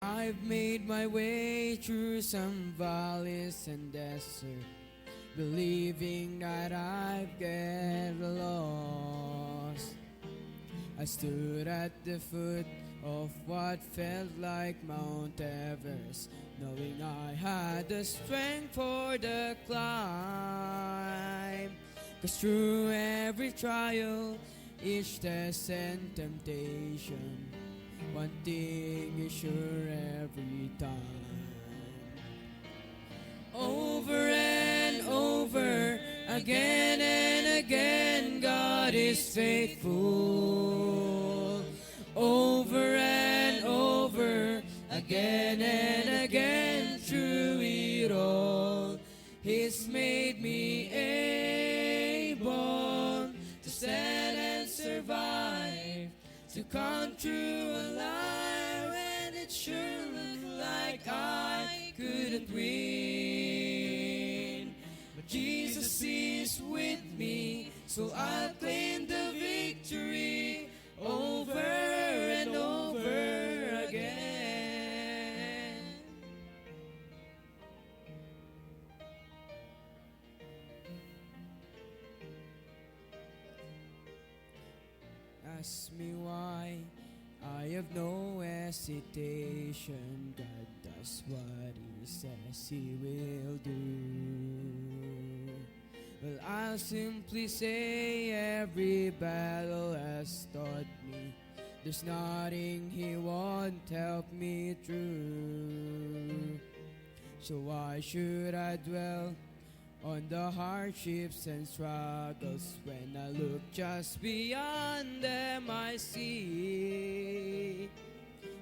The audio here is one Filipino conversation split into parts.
I've made my way through some valleys and desert, believing that I'd get lost. I stood at the foot of what felt like Mount Everest, knowing I had the strength for the climb. 'Cause through every trial, each test and temptation, one thing is sure every time. Over and over, again and again, God is faithful. Over and over, again and again, through it all, He's made me able to stand and survive, to come through alive when it sure looked like I couldn't win. But Jesus is with me, so I'll claim the victory over and over again. Ask me why, I have no hesitation. God does what He says He will do. Well, I'll simply say every battle has taught me there's nothing He won't help me through. So why should I dwell on the hardships and struggles when I look just beyond them? I see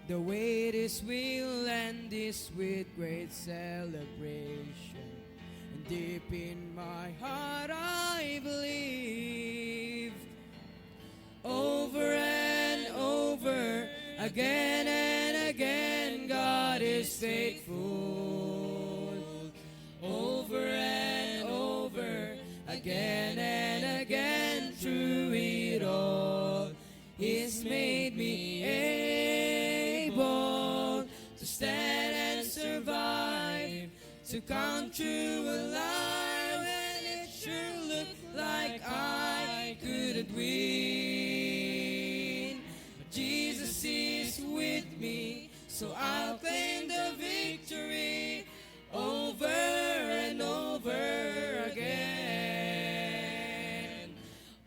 the way this will end is with great celebration, and deep in my heart I believe. Over and over, again and again, God is faithful. Over and over, again and again, through it all, He's made me able to stand and survive, to come through alive when it sure looked like I couldn't win. But Jesus is with me, so I'll claim the victory over and over again.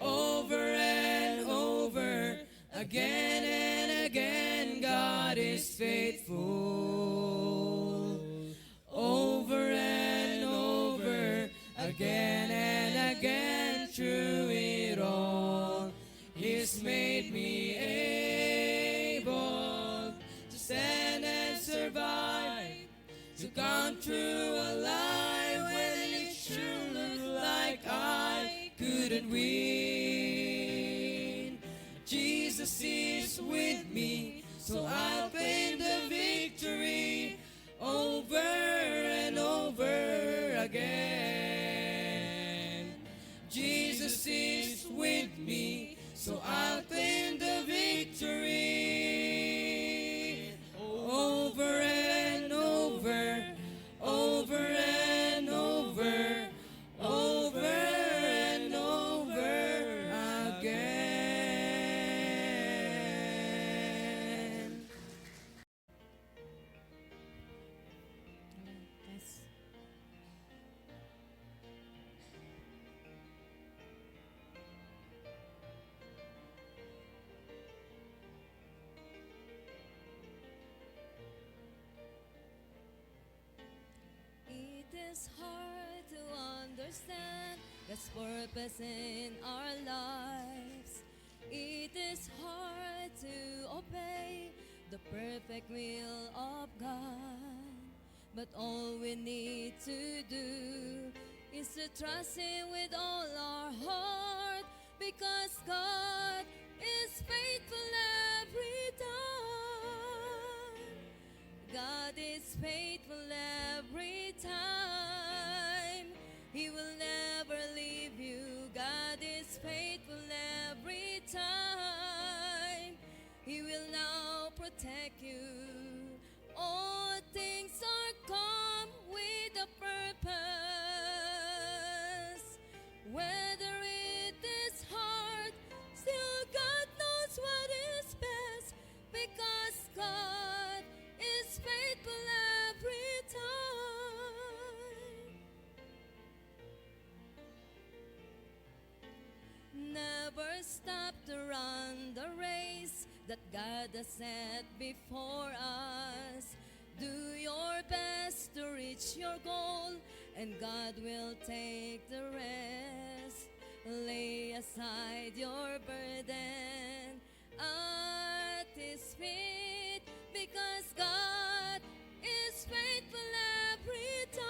Over and over, again and again, God is faithful. Over and over, again and again, through it all, He's made me able to stand and survive, to come through alive when it sure looked like I couldn't win. Jesus is with me, so I'll claim the victory over and over again. Jesus is with me, so I'll claim the victory over and over, over and over, over and over again. Yes. It is hard to understand God's purpose in our lives. It is hard to obey the perfect will of God. But all we need to do is to trust Him with all our heart, because God is faithful every time. God is faithful every time. He will never leave you. God is faithful every time. He will now protect you. set before us. Do your best to reach your goal, and God will take the rest. Lay aside your burden at His feet, because God is faithful every time.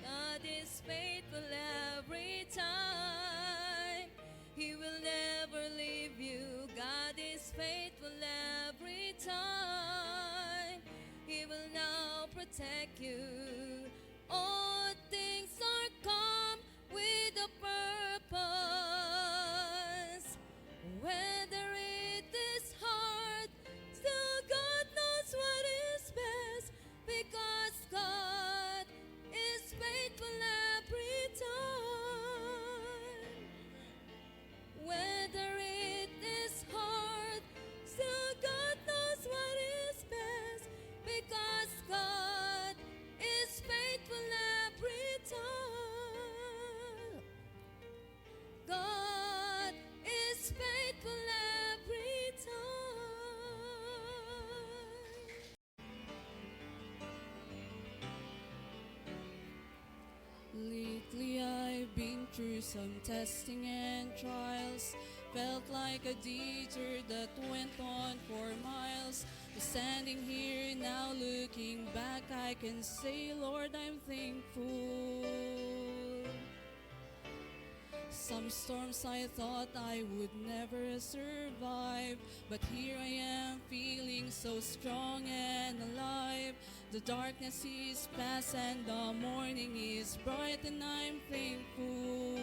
God is faithful every time. He will never leave you. God is faithful every time. He will now protect you. All things are come with a purpose. Whether it is hard, still God knows what is best, because God is faithful every time. Whether it is hard, still God knows what is best, because God is faithful every time. God is faithful every time. Lately I've been through some testing and trials. Felt like a detour that went on for miles. But standing here now looking back, I can say, Lord, I'm thankful. Some storms I thought I would never survive, but here I am feeling so strong and alive. The darkness is past and the morning is bright, and I'm thankful.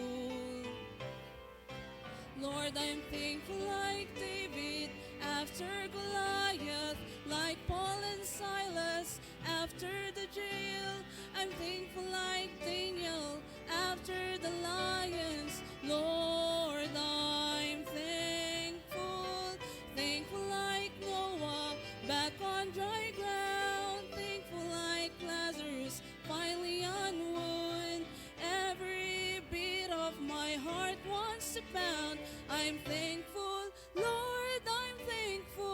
Lord, I'm thankful like David after Goliath, like Paul and Silas after the jail. I'm thankful like Daniel after the lions. Lord, I'm thankful. Thankful like Noah back on dry ground. Thankful like Lazarus finally on wood. Every beat of my heart wants to pound. I'm thankful, Lord, I'm thankful.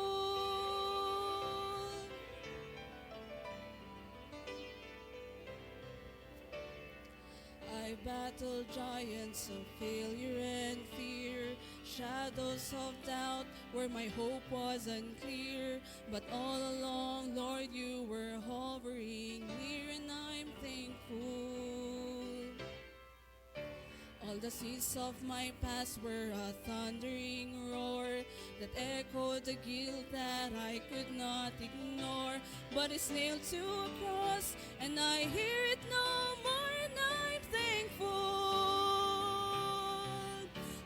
I battled giants of failure and fear, shadows of doubt where my hope was unclear. But all along, Lord, you were hovering near, and I'm thankful. All the seas of my past were a thundering roar that echoed the guilt that I could not ignore. But it's nailed to a cross, and I hear it no more, and I'm thankful.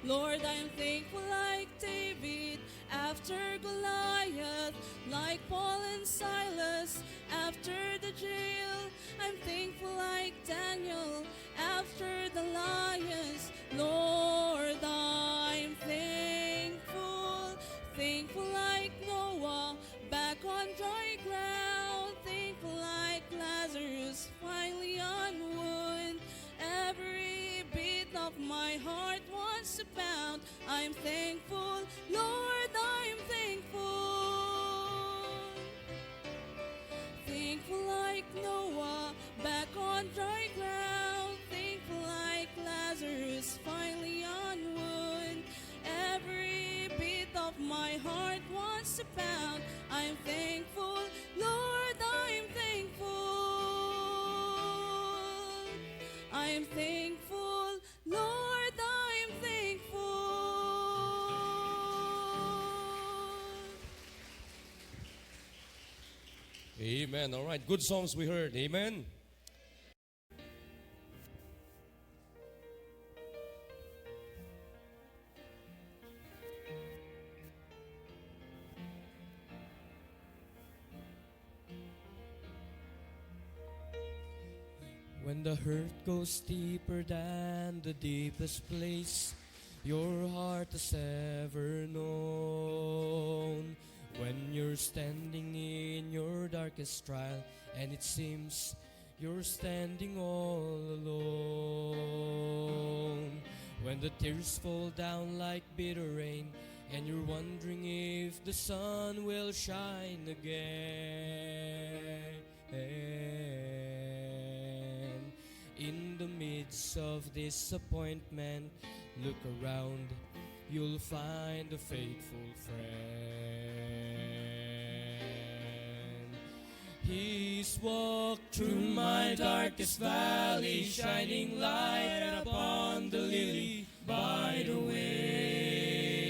Lord, I'm thankful like David after Goliath, like Paul and Silas after the jail. I'm thankful like Daniel after the lions. Lord, I'm thankful. Thankful like Noah back on dry ground. Thankful like Lazarus finally on wood. Every beat of my heart wants to pound. I'm thankful, Lord, I'm thankful. Thankful like Noah back on dry ground. Thankful like Lazarus finally on wood. Every beat of my heart wants to pound. I'm thankful, Lord, I'm thankful. I'm thankful, Lord, I'm thankful. Amen. All right. Good songs we heard. Amen. When the hurt goes deeper than the deepest place your heart has ever known. When you're standing in your darkest trial and it seems you're standing all alone. When the tears fall down like bitter rain and you're wondering if the sun will shine again. In the midst of disappointment, look around, you'll find a faithful friend. He's walked through my darkest valley, shining light upon the lily by the way.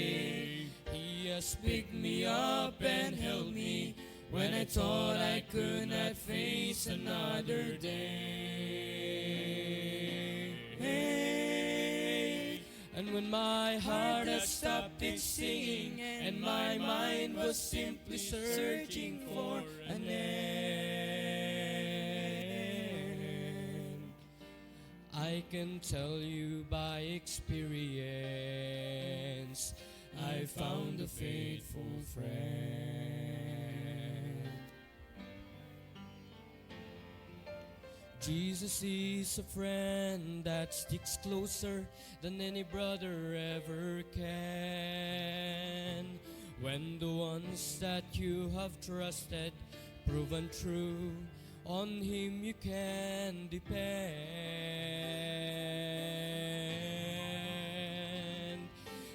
He has picked me up and held me when I thought I could not face another day. And when my heart had stopped its singing and my mind was simply searching for an end, I can tell you by experience, I found a faithful friend. Jesus is a friend that sticks closer than any brother ever can. When the ones that you have trusted proven true, on Him you can depend.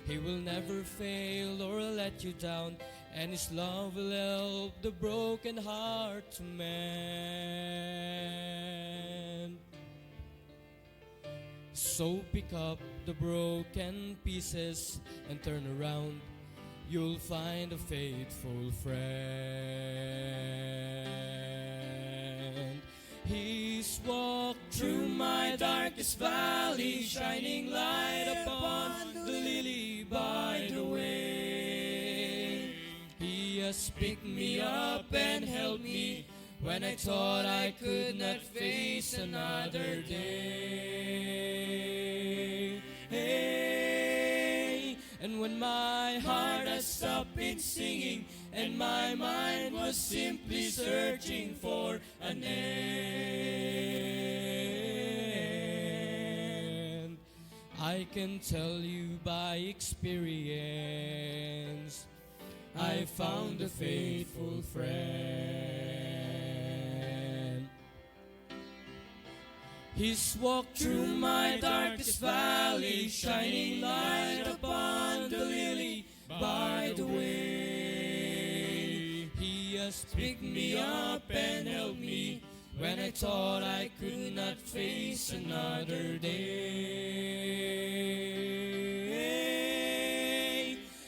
He will never fail or let you down, and His love will help the broken heart to mend. So pick up the broken pieces and turn around, you'll find a faithful friend. He's walked through my darkest valley, shining light upon the lily by the way. He has picked me up and held me when I thought I could not face another day. And when my heart had stopped its singing and my mind was simply searching for an end, I can tell you by experience, I found a faithful friend. He's walked through my darkest valley, shining light upon the lily by the way. He has picked me up and held me when I thought I could not face another day.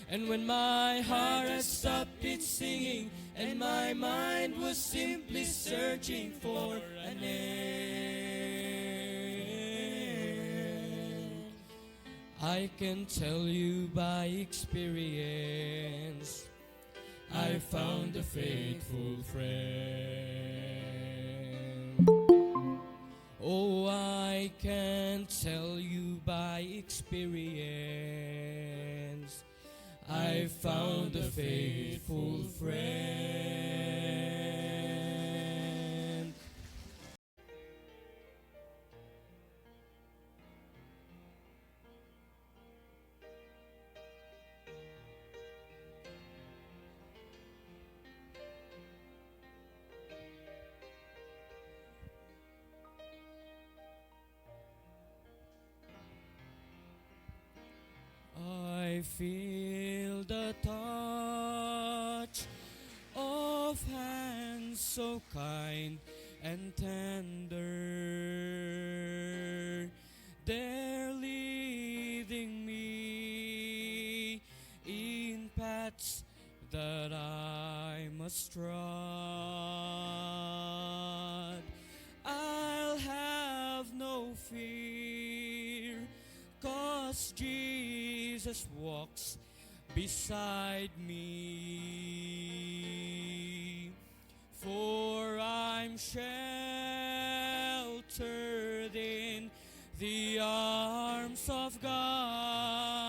And when my heart had stopped its singing and my mind was simply searching for an end, I can tell you by experience, I found a faithful friend. Oh, I can tell you by experience, I found a faithful friend. I feel the touch of hands so kind and tender. They're leading me in paths that I must trod. I'll have no fear, 'cause Jesus walks beside me. For I'm sheltered in the arms of God.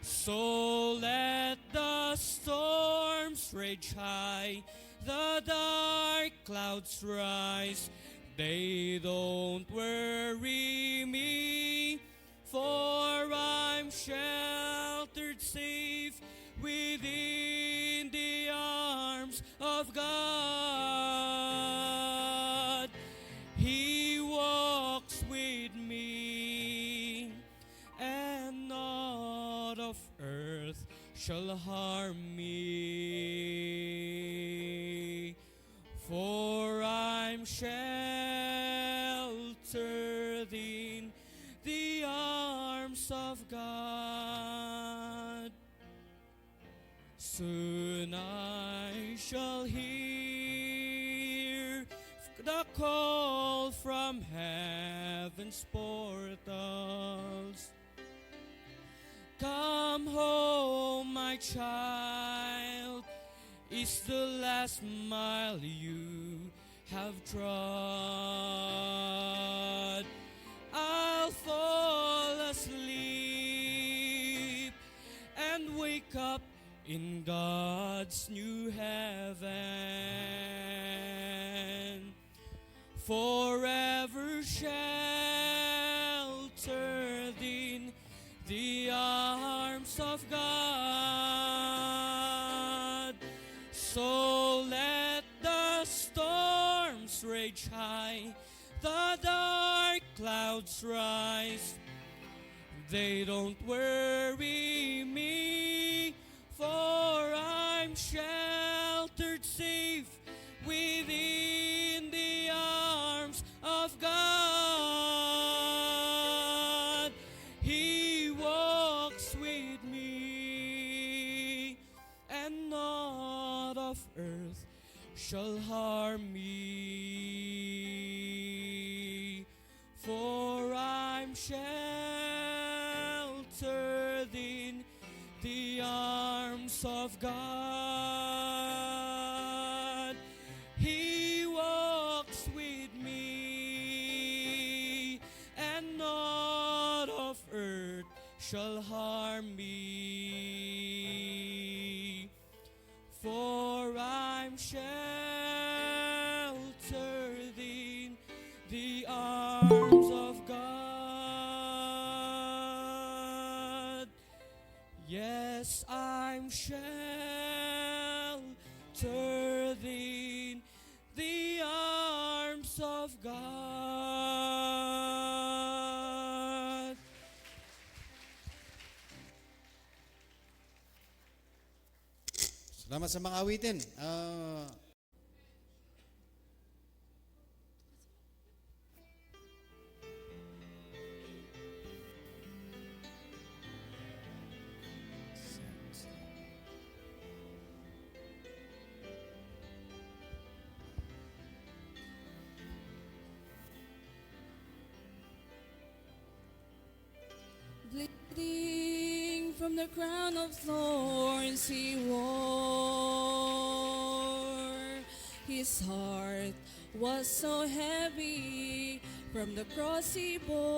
So let the storms rage high, the dark clouds rise, they don't worry me, for I'm sheltered safe within the arms of God. He walks with me, and naught of earth shall harm me. For I'm sheltered in the arms of God. Soon I shall hear the call from heaven's portals. Come home, my child, is the last mile you have trod. I'll fall asleep and wake up in God's new heaven, forever sheltered in the arms of God. So let the storms rage high, the dark clouds rise, they don't worry me, for I'm sheltered safe within the arms of God. He walks with me, and naught of earth shall harm me, for I'm sheltered in the arms of God. He walks with me, and naught of earth shall harm me, for I'm sheltered in the arms of God. Yes, I'm sheltered in the arms of God. Salamat sa mga awitin. Bleeding from the crown of thorns he wore. His heart was so heavy from the cross he bore.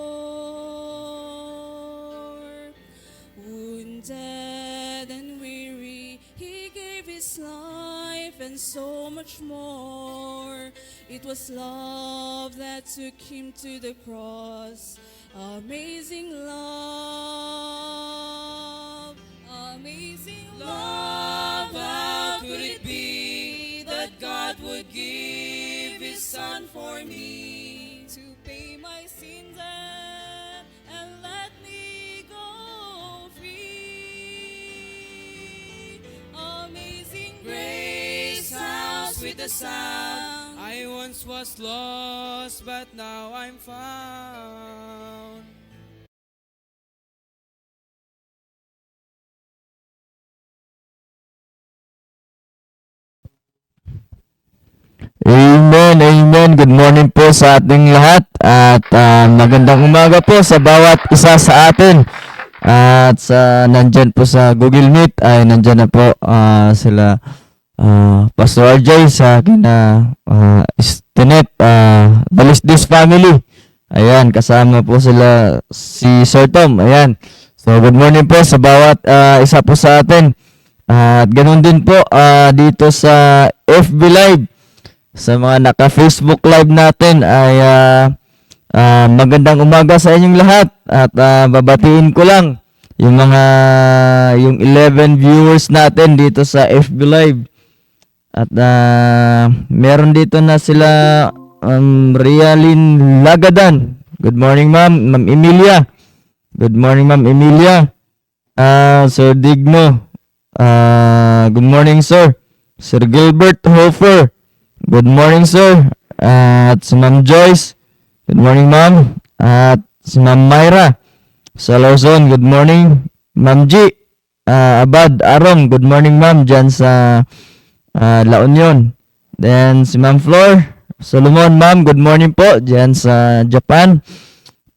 Wounded and weary, he gave his life and so much more. It was love that took him to the cross. Amazing love, amazing love. How could it be that God would give His Son for me to pay my sins and let me go free? Amazing grace, how sweet the sound. I once was lost, but now I'm found. Amen, amen. Good morning po sa ating lahat at magandang umaga po sa bawat isa sa atin. At nandyan po sa Google Meet ay nandyan na po sila Pastor RJ sa kina Stinet Balisdis family. Ayan, kasama po sila si Sir Tom. Ayan. So good morning po sa bawat isa po sa atin. At ganun din po dito sa FB Live. Sa mga naka-Facebook Live natin ay magandang umaga sa inyong lahat at babatiin ko lang yung 11 viewers natin dito sa FB Live. At meron dito na sila Rialin Lagadan. Good morning, ma'am. Ma'am Emilia. Good morning, Ma'am Emilia. Sir Digno. Good morning, sir. Sir Gilbert Hofer. Good morning, sir. At si Ma'am Joyce. Good morning, ma'am. At si Ma'am Myra. Sa Luzon, good morning. Ma'am G. Abad Arong, good morning, ma'am. Diyan sa La Union. Then si Ma'am Flor Solomon, ma'am. Good morning po. Diyan sa Japan.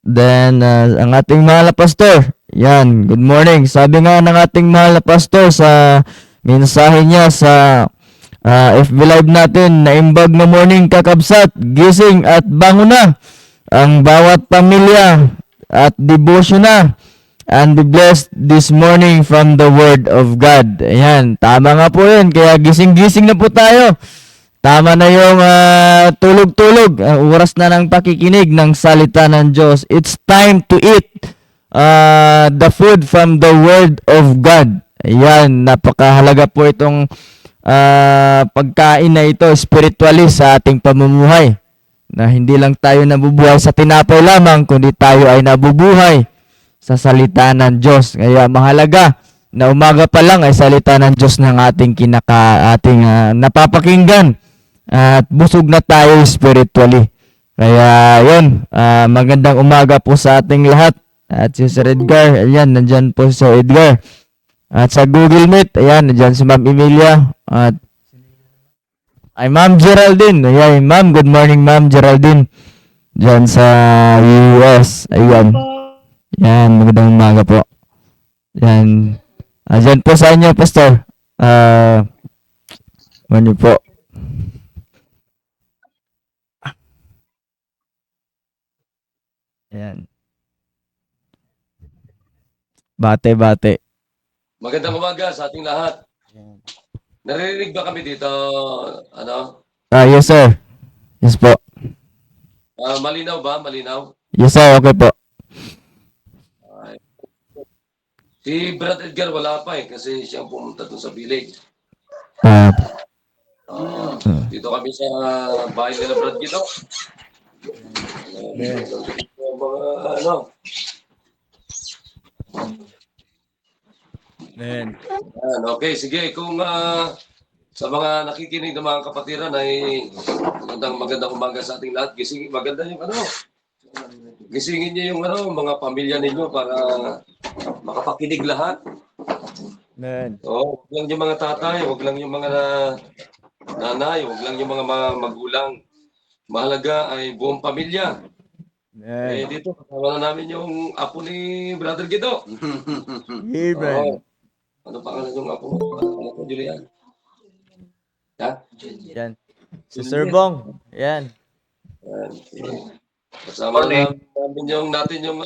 Then ang ating mahal na pastor. Yan, good morning. Sabi nga ng ating mahal na pastor sa mensahe niya sa FB Live natin, naimbag na morning kakabsat, gising at bangon na ang bawat pamilya at devotion na and be blessed this morning from the Word of God. Ayan, tama nga po yun. Kaya gising-gising na po tayo. Tama na yung tulog-tulog. Oras na ng pakikinig ng salita ng Diyos. It's time to eat the food from the Word of God. Ayan, napakahalaga po itong pagkain na ito spiritually sa ating pamumuhay. Na hindi lang tayo nabubuhay sa tinapay lamang, kundi tayo ay nabubuhay sa salita ng Diyos. Kaya mahalaga na umaga pa lang ay salita ng Diyos ng ating napapakinggan at busog na tayo spiritually. Kaya yun, magandang umaga po sa ating lahat. At si Sir Edgar, ayan, nandyan po si Sir Edgar. At sa Google Meet, ayan, nandyan si Ma'am Emilia. At ay Ma'am Geraldine. Ayan, Ma'am, good morning Ma'am Geraldine. Diyan sa US. Ayan. Yan, magandang umaga po. Yan. Diyan po sa inyo, Pastor. Ano po? Ayan. Bate-bate. Magandang umaga sa ating lahat. Naririnig ba kami dito? Ano? Yes sir. Yes po. Malinaw ba? Malinaw? Yes sir, okay po. Si Brad Edgar wala pa kasi siyang pumunta doon sa bilig. Dito kami sa bahay nila Brad Gito. Mga ano? Okay, sige. Kung sa mga nakikinig ng mga kapatiran ay magandang umaga sa ating lahat. Gisingin, maganda yung gisingin niyo yung mga pamilya ninyo para makapakinig lahat. Huwag lang yung mga tatay, huwag lang yung mga nanay, huwag lang yung mga magulang. Mahalaga ay buong pamilya. Dito, kasama na namin yung apo ni Brother Guido. Amen. Ano pangalan yung apo mo? Ano ko, Julian? Ha? Yan. Si Sir Bong. Yan. Kasama na namin natin yung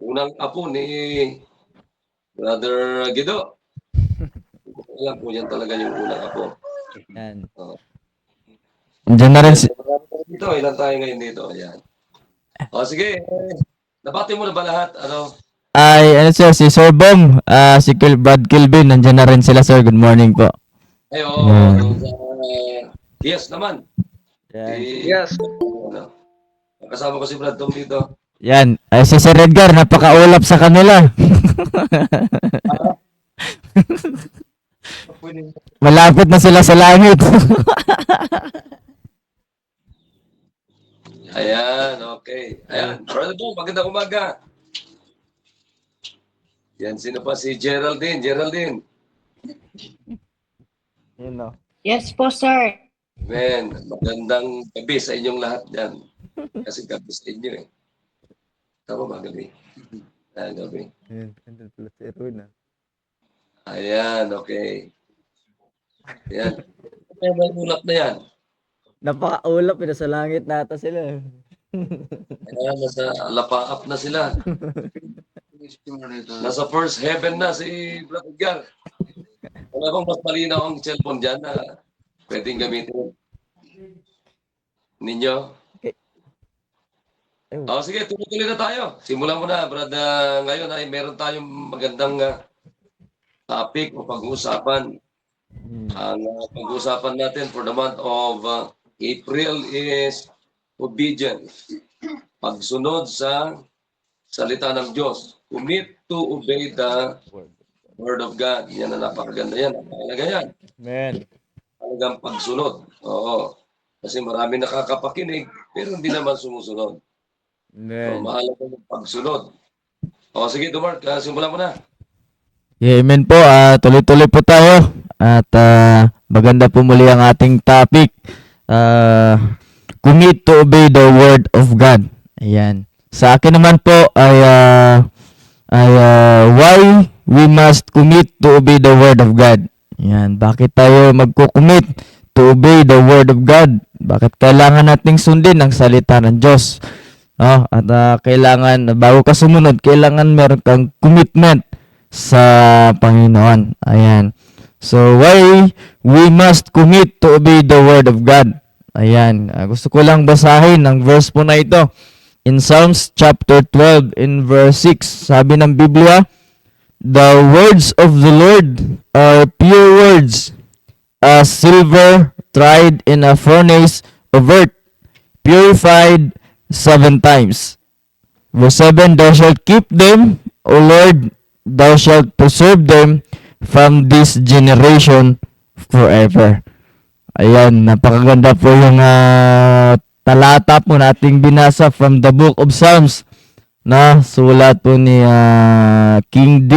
unang apo ni Brother Guido. Alam po yan talaga yung unang apo. Yan. Diyan na rin si... Dito, ilan tayo ngayon dito? Ayan. Sige. Nabati mo na ba lahat? Ay, ano sir, si Sir Bong, si Brad Kilvin, nandiyan na rin sila sir. Good morning po. Ay, yes naman. Yes. Kasama ko si Brad Tom dito. Yan. Ay, si Sir Edgar, napakaulap sa kanila. Malapit na sila sa langit. Ayan, okay. Ayan, Brother Tom, magandang umaga. Yan, sino pa? Si Geraldine. Geraldine. Yes po, sir. Man, magandang gabi sa inyong lahat dyan. Kasi gabi sa inyo eh. Tama ba gabi? Gabi. Ayan, okay. Ayan. May ulap na yan. Napakaulap, nasa langit na ata sila. Ayan, nasa lapaap na sila. Nasa first heaven na si Brother Edgar. Wala bang mas malinaw ang cellphone dyan na pwedeng gamitin ninyo? Sige, tuloy-tuloy na tayo. Simulan mo na, Brad. Ngayon ay meron tayong magandang topic o pag-uusapan. Ang pag-uusapan natin for the month of April is obedience. Pagsunod sa salita ng Diyos. Commit to obey the Word of God. Yan ang napakaganda yan. Napakalaga yan. Amen. Talagang pagsunod. Oo. Kasi marami nakakapakinig, pero hindi naman sumusunod. So, Amen. mahalaga yung pagsunod. Sige, Dumark, simulan mo na. Yeah, amen po. Tuloy-tuloy po tayo. At maganda po muli ang ating topic. Commit to obey the Word of God. Ayan. Sa akin naman po ay why we must commit to obey the Word of God. Ayan. Bakit tayo magko-commit to obey the Word of God? Bakit kailangan nating sundin ang salita ng Diyos? At kailangan, bago ka sumunod, kailangan meron kang commitment sa Panginoon. Ayan. So, why we must commit to obey the Word of God? Ayan. Gusto ko lang basahin ang verse po na ito. In Psalms chapter 12 in verse 6, sabi ng Biblia, "The words of the Lord are pure words, as silver tried in a furnace of earth, purified 7 times." Verse 7, "Thou shalt keep them, O Lord, thou shalt preserve them from this generation forever." Ayan, napakaganda po yung talata po nating binasa from the book of Psalms na sulat po ni King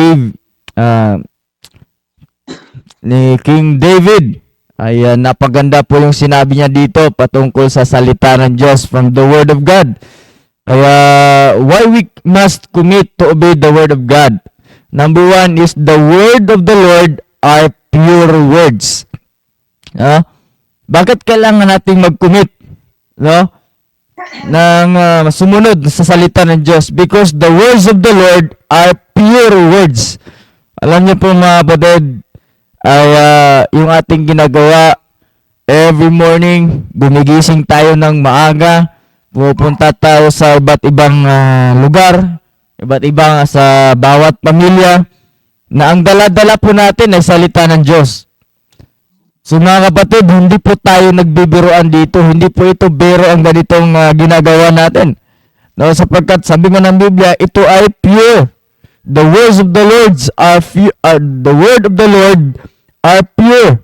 David. Ayan, napaganda po yung sinabi niya dito patungkol sa salita ng Diyos from the Word of God. Kaya, why we must commit to obey the Word of God? Number 1 is the Word of the Lord are pure words. Bakit kailangan nating mag-commit? Nang sumunod sa salita ng Diyos? Because the words of the Lord are pure words. Alam niyo po mga kapatid, ay yung ating ginagawa every morning, gumigising tayo ng maaga, pupunta tayo sa iba't ibang lugar, iba't ibang sa bawat pamilya, na ang dala-dala po natin ay salita ng Diyos. So mga kapatid, hindi po tayo nagbibiroan dito, hindi po ito biro ang ganitong ginagawa natin. Sapagkat sabi nga ng Biblia, ito ay pure. The words of the Lord are pure. The word of the Lord are pure.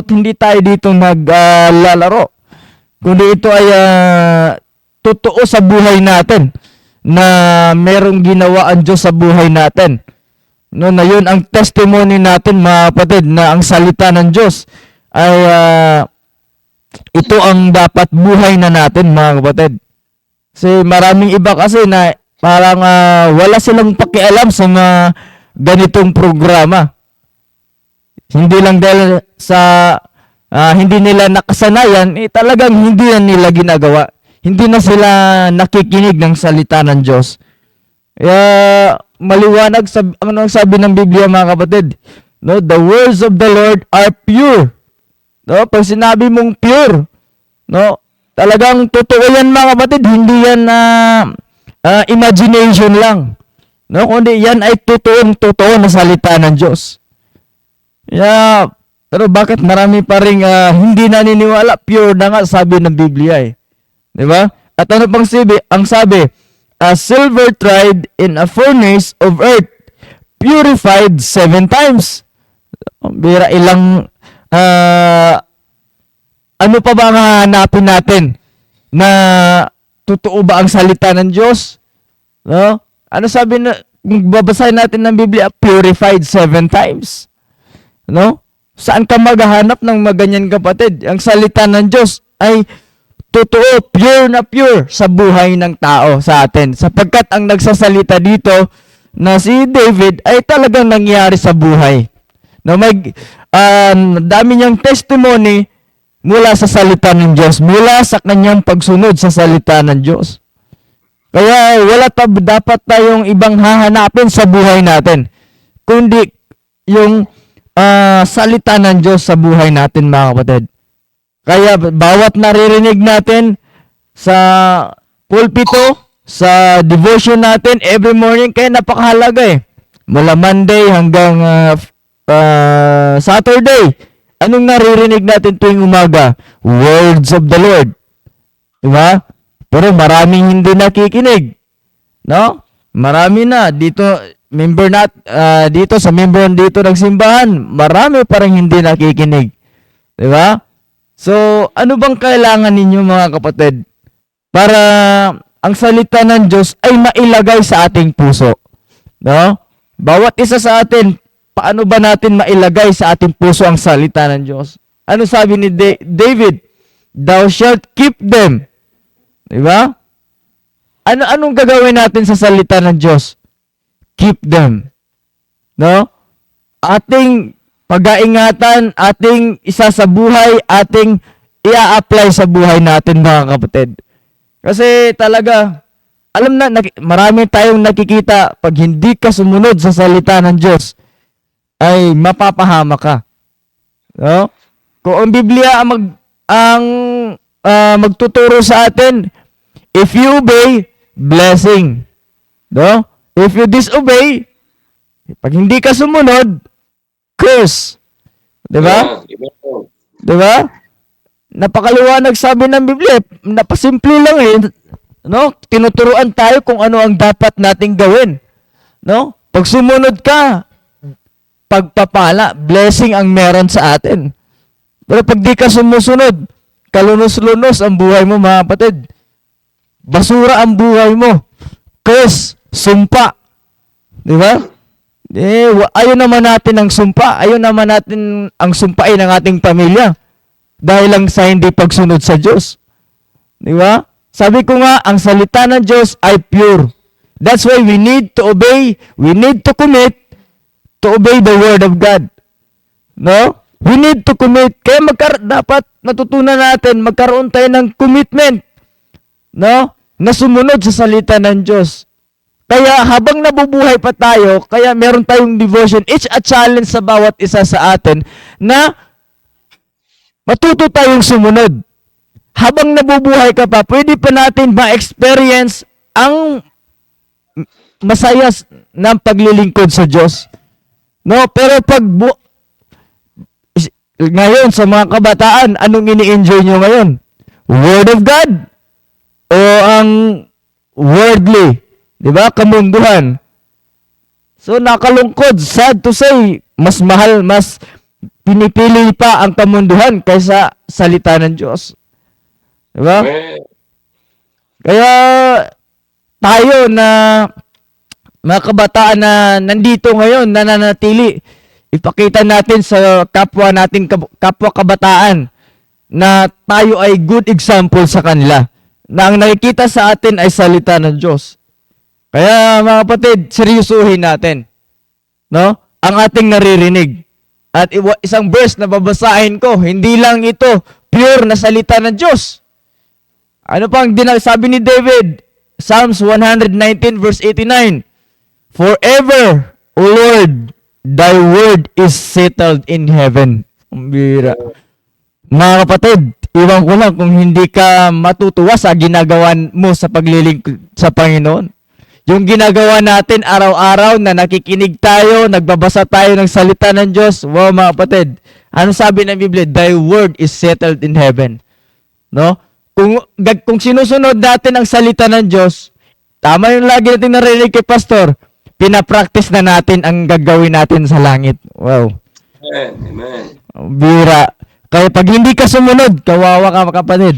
Hindi tayo dito naglalaro. Kundi ito ay totoo sa buhay natin na merong ginawa ang Diyos sa buhay natin. Na yun ang testimony natin mga kapatid na ang salita ng Diyos ay ito ang dapat buhay na natin mga kapatid. Kasi maraming iba kasi na parang wala silang pakialam sa mga ganitong programa. Hindi lang dahil sa hindi nila nakasanayan, talagang hindi na nila ginagawa. Hindi na sila nakikinig ng salita ng Diyos. Maliwanag ang sabi ng Biblia mga kapatid. The words of the Lord are pure. Pag sinabi mong pure, talagang totoo yan mga kapatid. Hindi yan imagination lang. Kundi yan ay totoo na salita ng Diyos. Pero bakit marami pa rin hindi naniniwala? Pure na nga sabi ng Biblia eh. Diba? At ano pang sabi? Ang sabi, "A silver tried in a furnace of earth, purified 7 times." Bira ilang ano pa ba ang hahanapin natin na totoo ba ang salita ng Diyos? Ano sabi na, kung babasahin natin ng Biblia, purified 7 times. Saan ka maghahanap ng maganyan kapatid? Ang salita ng Diyos ay totoo, pure na pure sa buhay ng tao sa atin. Sapagkat ang nagsasalita dito na si David ay talagang nangyari sa buhay. May dami niyang testimony mula sa salita ng Diyos, mula sa kanyang pagsunod sa salita ng Diyos. Kaya wala dapat tayong ibang hahanapin sa buhay natin, kundi yung salita ng Diyos sa buhay natin mga kapatid. Kaya bawat naririnig natin sa pulpito, sa devotion natin every morning. Kaya napakahalaga eh. Mula Monday hanggang Saturday. Anong naririnig natin tuwing umaga? Words of the Lord. Diba? Pero maraming hindi nakikinig. No? Marami na. Dito, dito sa member dito ng simbahan, marami pa rin hindi nakikinig. Diba? So, ano bang kailangan ninyo mga kapatid? Para ang salita ng Diyos ay mailagay sa ating puso. No? Bawat isa sa atin, paano ba natin mailagay sa ating puso ang salita ng Diyos? Ano sabi ni David? Thou shalt keep them. Diba? Anong gagawin natin sa salita ng Diyos? Keep them. No? Ating pag-aingatan, ating isa sa buhay, ating ia-apply sa buhay natin mga kapatid. Kasi talaga, alam na, marami tayong nakikita pag hindi ka sumunod sa salita ng Diyos, ay mapapahama ka. No? Kung ang Biblia ang magtuturo sa atin, if you obey, blessing. No? If you disobey, pag hindi ka sumunod, curse. Diba? Diba? Napakaliwanag sabi ng Biblia. Napasimple lang eh. No? Tinuturuan tayo kung ano ang dapat nating gawin. No? Pag sumunod ka, pagpapala, blessing ang meron sa atin. Pero pag di ka sumusunod, kalunos-lunos ang buhay mo mga kapatid. Basura ang buhay mo. Curse, sumpa. Diba? Ayaw naman natin ang sumpa. Ayaw naman natin ang sumpain ng ating pamilya. Dahil lang sa hindi pagsunod sa Diyos. Di ba? Sabi ko nga, ang salita ng Diyos ay pure. That's why we need to obey. We need to commit to obey the Word of God. No? We need to commit. Kaya dapat natutunan natin, magkaroon tayo ng commitment. No? Na sumunod sa salita ng Diyos. Kaya habang nabubuhay pa tayo, kaya meron tayong devotion, each a challenge sa bawat isa sa atin na matuto tayong sumunod. Habang nabubuhay ka pa, pwede pa natin ma-experience ang masaya ng paglilingkod sa Diyos. No, pero pag ngayon sa mga kabataan, anong ini-enjoy nyo ngayon? Word of God o ang worldly? Diba? Kamunduhan. So, nakalungkod. Sad to say, mas mahal, mas pinipili pa ang kamunduhan kaysa salita ng Diyos. Diba? Kaya, tayo na mga kabataan na nandito ngayon, nananatili, ipakita natin sa kapwa natin, kapwa kabataan, na tayo ay good example sa kanila. Na ang nakikita sa atin ay salita ng Diyos. Kaya mga kapatid, seryosuhin natin, no? Ang ating naririnig. At isang verse na babasahin ko, hindi lang ito pure na salita ng Diyos. Ano pang sabi ni David? Psalms 119 verse 89. Forever, O Lord, thy word is settled in heaven. Ang bira. Mga kapatid, iwan ko lang kung hindi ka matutuwa sa ginagawa mo sa paglilingkod sa Panginoon. Yung ginagawa natin araw-araw na nakikinig tayo, nagbabasa tayo ng salita ng Diyos. Wow, mga kapatid. Ano sabi ng Biblia? Thy word is settled in heaven. No? Kung sinusunod natin ang salita ng Diyos, tama yung lagi natin narinig kay Pastor, pinapractice na natin ang gagawin natin sa langit. Wow. Amen. Bira. Kaya pag hindi ka sumunod, kawawa ka, mga kapatid.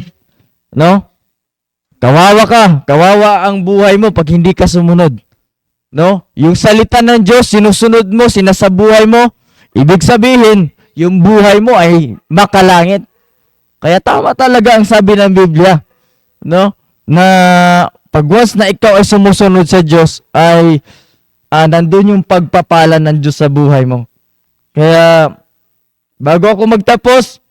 No? Kawawa ka. Kawawa ang buhay mo pag hindi ka sumunod. No? Yung salita ng Diyos, sinusunod mo, sinasabuhay mo, ibig sabihin, yung buhay mo ay makalangit. Kaya tama talaga ang sabi ng Biblia. No? Na pag once na ikaw ay sumusunod sa Diyos, ay nandun yung pagpapala ng Diyos sa buhay mo. Kaya, bago ako magtapos,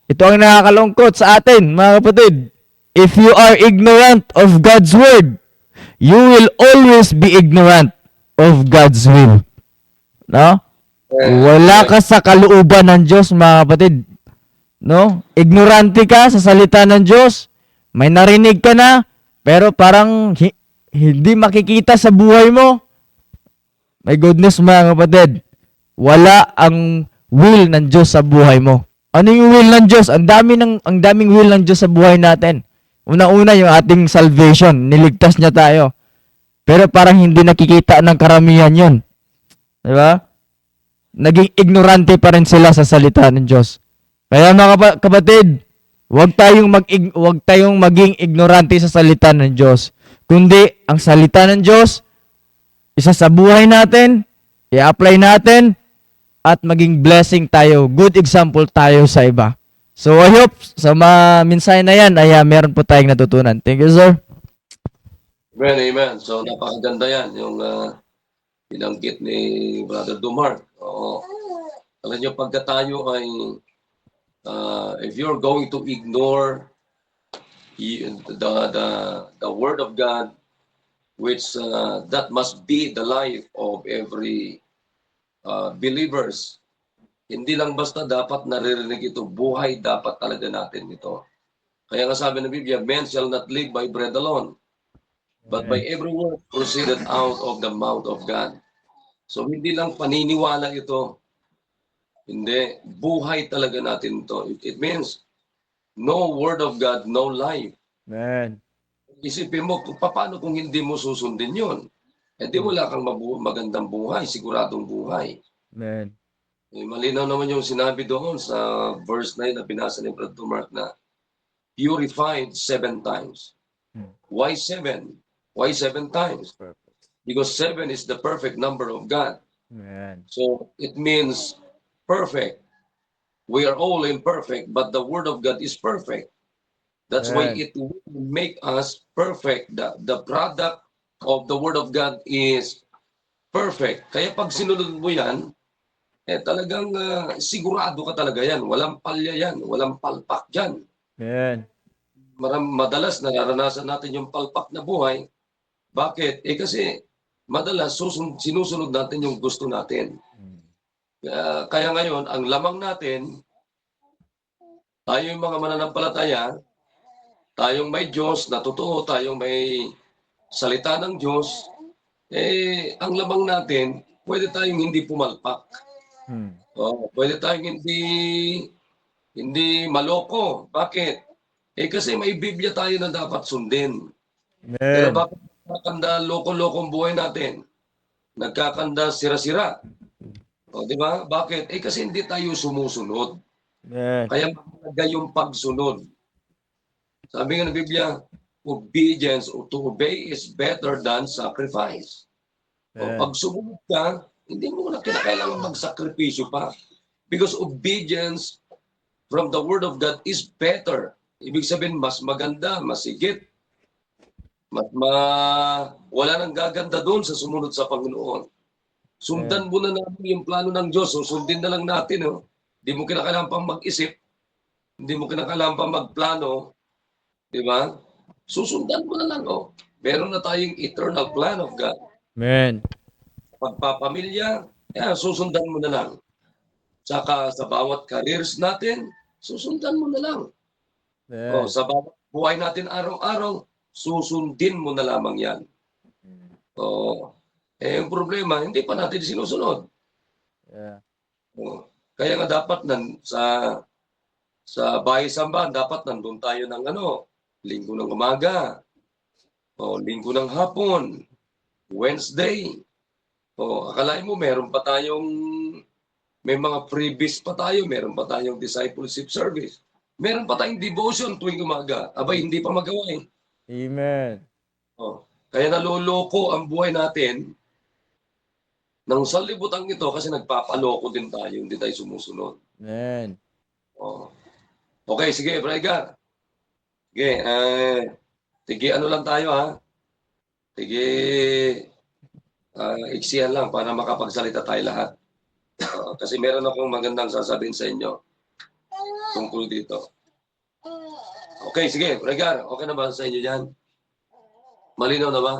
ito ang nakakalungkot sa atin, mga kapatid. If you are ignorant of God's word, you will always be ignorant of God's will. No? Wala ka sa kalooban ng Diyos, mga kapatid. No? Ignorante ka sa salita ng Diyos, may narinig ka na, pero parang hindi makikita sa buhay mo. My goodness mga kapatid, wala ang will ng Diyos sa buhay mo. Ano yung will ng Diyos? Ang daming will ng Diyos sa buhay natin. Una-una yung ating salvation, niligtas niya tayo. Pero parang hindi nakikita ng karamihan yun. Diba? Naging ignorante pa rin sila sa salita ng Diyos. Kaya mga kapatid, huwag tayong maging ignorante sa salita ng Diyos. Kundi, ang salita ng Diyos, isa sa buhay natin, i-apply natin, at maging blessing tayo. Good example tayo sa iba. So, I hope sa mga mensahe na yan ay meron po tayong natutunan. Thank you, sir. Amen, amen. So, napakaganda yan, yung binanggit ni Brother Dumar. Oo. Alam niyo, pagka tayo ay, if you're going to ignore the Word of God, which that must be the life of every believers. Hindi lang basta dapat naririnig ito, buhay dapat talaga natin ito. Kaya nga sabi ng Biblia, men shall not live by bread alone, but by every word proceeded out of the mouth of God. So hindi lang paniniwala ito, hindi, buhay talaga natin ito. It means, no word of God, no life. Amen. Isipin mo, paano kung hindi mo susundin yun? Eh di wala kang magandang buhay, siguradong buhay. Amen. Eh, malinaw naman yung sinabi doon sa verse 9 na binasa ni Brother Mark na purified 7 times. Why 7? Why 7 times? Because 7 is the perfect number of God. Amen. So it means perfect. We are all imperfect, but the Word of God is perfect. That's why it will make us perfect. The product of the Word of God is perfect. Kaya pag sinunod mo yan, eh talagang sigurado ka talaga yan. Walang palya yan. Walang palpak dyan. Amen. Madalas nararanasan natin yung palpak na buhay. Bakit? Eh kasi madalas sinusunod natin yung gusto natin. Kaya ngayon, ang lamang natin, tayo yung mga mananampalataya, tayong may Diyos na totoo, tayong may salita ng Diyos, eh, ang lamang natin, pwede tayong hindi pumalpak. Pwede tayong hindi maloko. Bakit? Eh, kasi may Biblia tayo na dapat sundin. Pero Amen. bakit nagkakanda loko-lokong buhay natin? Nagkakanda sira-sira. Di ba? Bakit? Eh, kasi hindi tayo sumusunod. Amen. Kaya mahalaga yung pagsunod. Sabi nga ng Biblia, obedience or to obey is better than sacrifice. Pag sumunod ka, hindi mo na kinakailangan magsakripisyo pa. Because obedience from the Word of God is better. Ibig sabihin, mas maganda, mas higit. Wala nang gaganda doon sa sumunod sa Panginoon. Sundan mo na namin yung plano ng Diyos. So, sundin na lang natin. Oh. Hindi mo kinakailangan pang mag-isip. Hindi mo kinakailangan pang magplano. Di ba? Susundan mo na lang. Oh. Meron na tayong eternal plan of God. Amen. Pagpapamilya, susundan mo na lang. Saka sa bawat careers natin, susundan mo na lang. Amen. Sa bawat buhay natin araw-araw, susundin mo na lamang yan. Yung problema, hindi pa natin sinusunod. Yeah. Kaya nga dapat sa bahay sambahan, dapat nandun tayo ng linggo ng umaga, linggo ng hapon, Wednesday. Akalain mo meron pa tayong may mga freebies pa tayo, meron pa tayong discipleship service. Meron pa tayong devotion tuwing umaga. Abay, hindi pa magawa eh. Amen. Kaya naloloko ang buhay natin ng sanlibutan ito kasi nagpapaloko din tayo, hindi tayo sumusunod. Amen. Okay, sige, Braigar. Sige, sige, lang tayo ha. Sige, iksihan lang para makapagsalita tayo lahat. Kasi meron akong magandang sasabihin sa inyo tungkol dito. Okay, sige, Braigar, okay na ba sa inyo dyan? Malinaw na ba?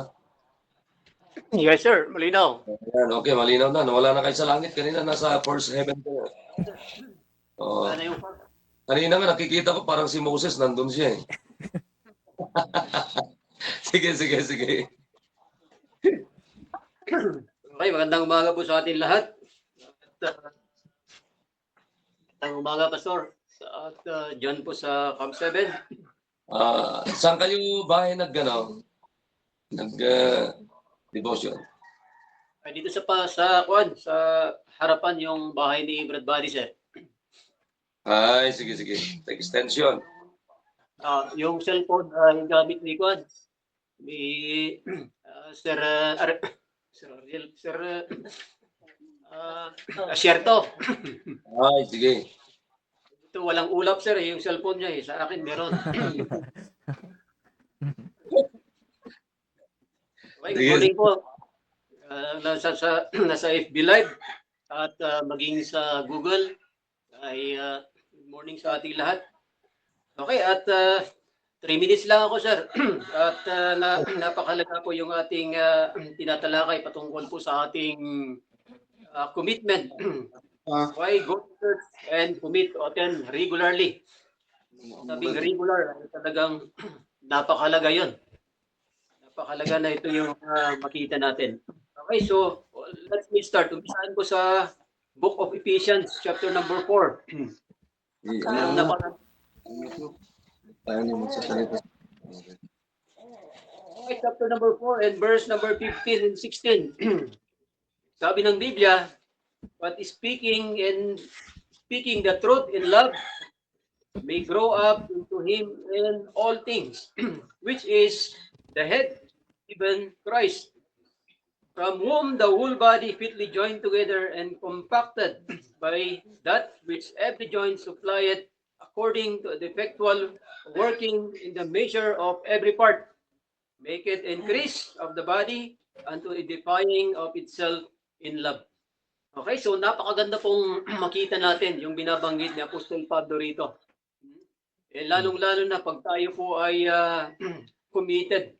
Yes, sir. Malinaw. Ayan, okay, malinaw na. Nawala na kayo sa langit. Kanina nasa first heaven ko. Ano yung Kanina nga nakikita ko parang si Moses nandun siya eh. Sige, sige, sige. Okay, magandang umaga po sa ating lahat. Magandang umaga, Pastor. At John po sa Camp 7. Saan kayo bahay devotion? Ay, dito sa harapan yung bahay ni Brad Buddy, sir. Ay, sige, sige. Extension. Yung cellphone yung gamit ni Kwan. Ni Sir Ariel, Asierto. Ay, sige. Ito walang ulap, sir, yung cellphone niya sa akin meron. Okay, good morning po. Nasa FB Live at maging sa Google ay good morning sa ating lahat. Okay, at 3 minutes lang ako, sir. At napakahalaga po yung ating tinatalakay patungkol po sa ating commitment. Why go to church and commit to attend regularly? Sabing regular, talagang napakahalaga yun. Napakahalaga na ito yung makita natin. Okay, so let me start. Umpisahan ko sa Book of Ephesians, chapter number 4. Okay, chapter number 4 and verse number 15 and 16. Sabi ng Biblia, but speaking the truth in love may grow up into him in all things, which is the head, even Christ, from whom the whole body fitly joined together and compacted by that which every joint supplieth according to the effectual working in the measure of every part, make it increase of the body unto edifying of itself in love. Okay, so napakaganda pong makita natin yung binabanggit ni Apostol Pablo rito. Lalong-lalo na pag tayo po ay committed,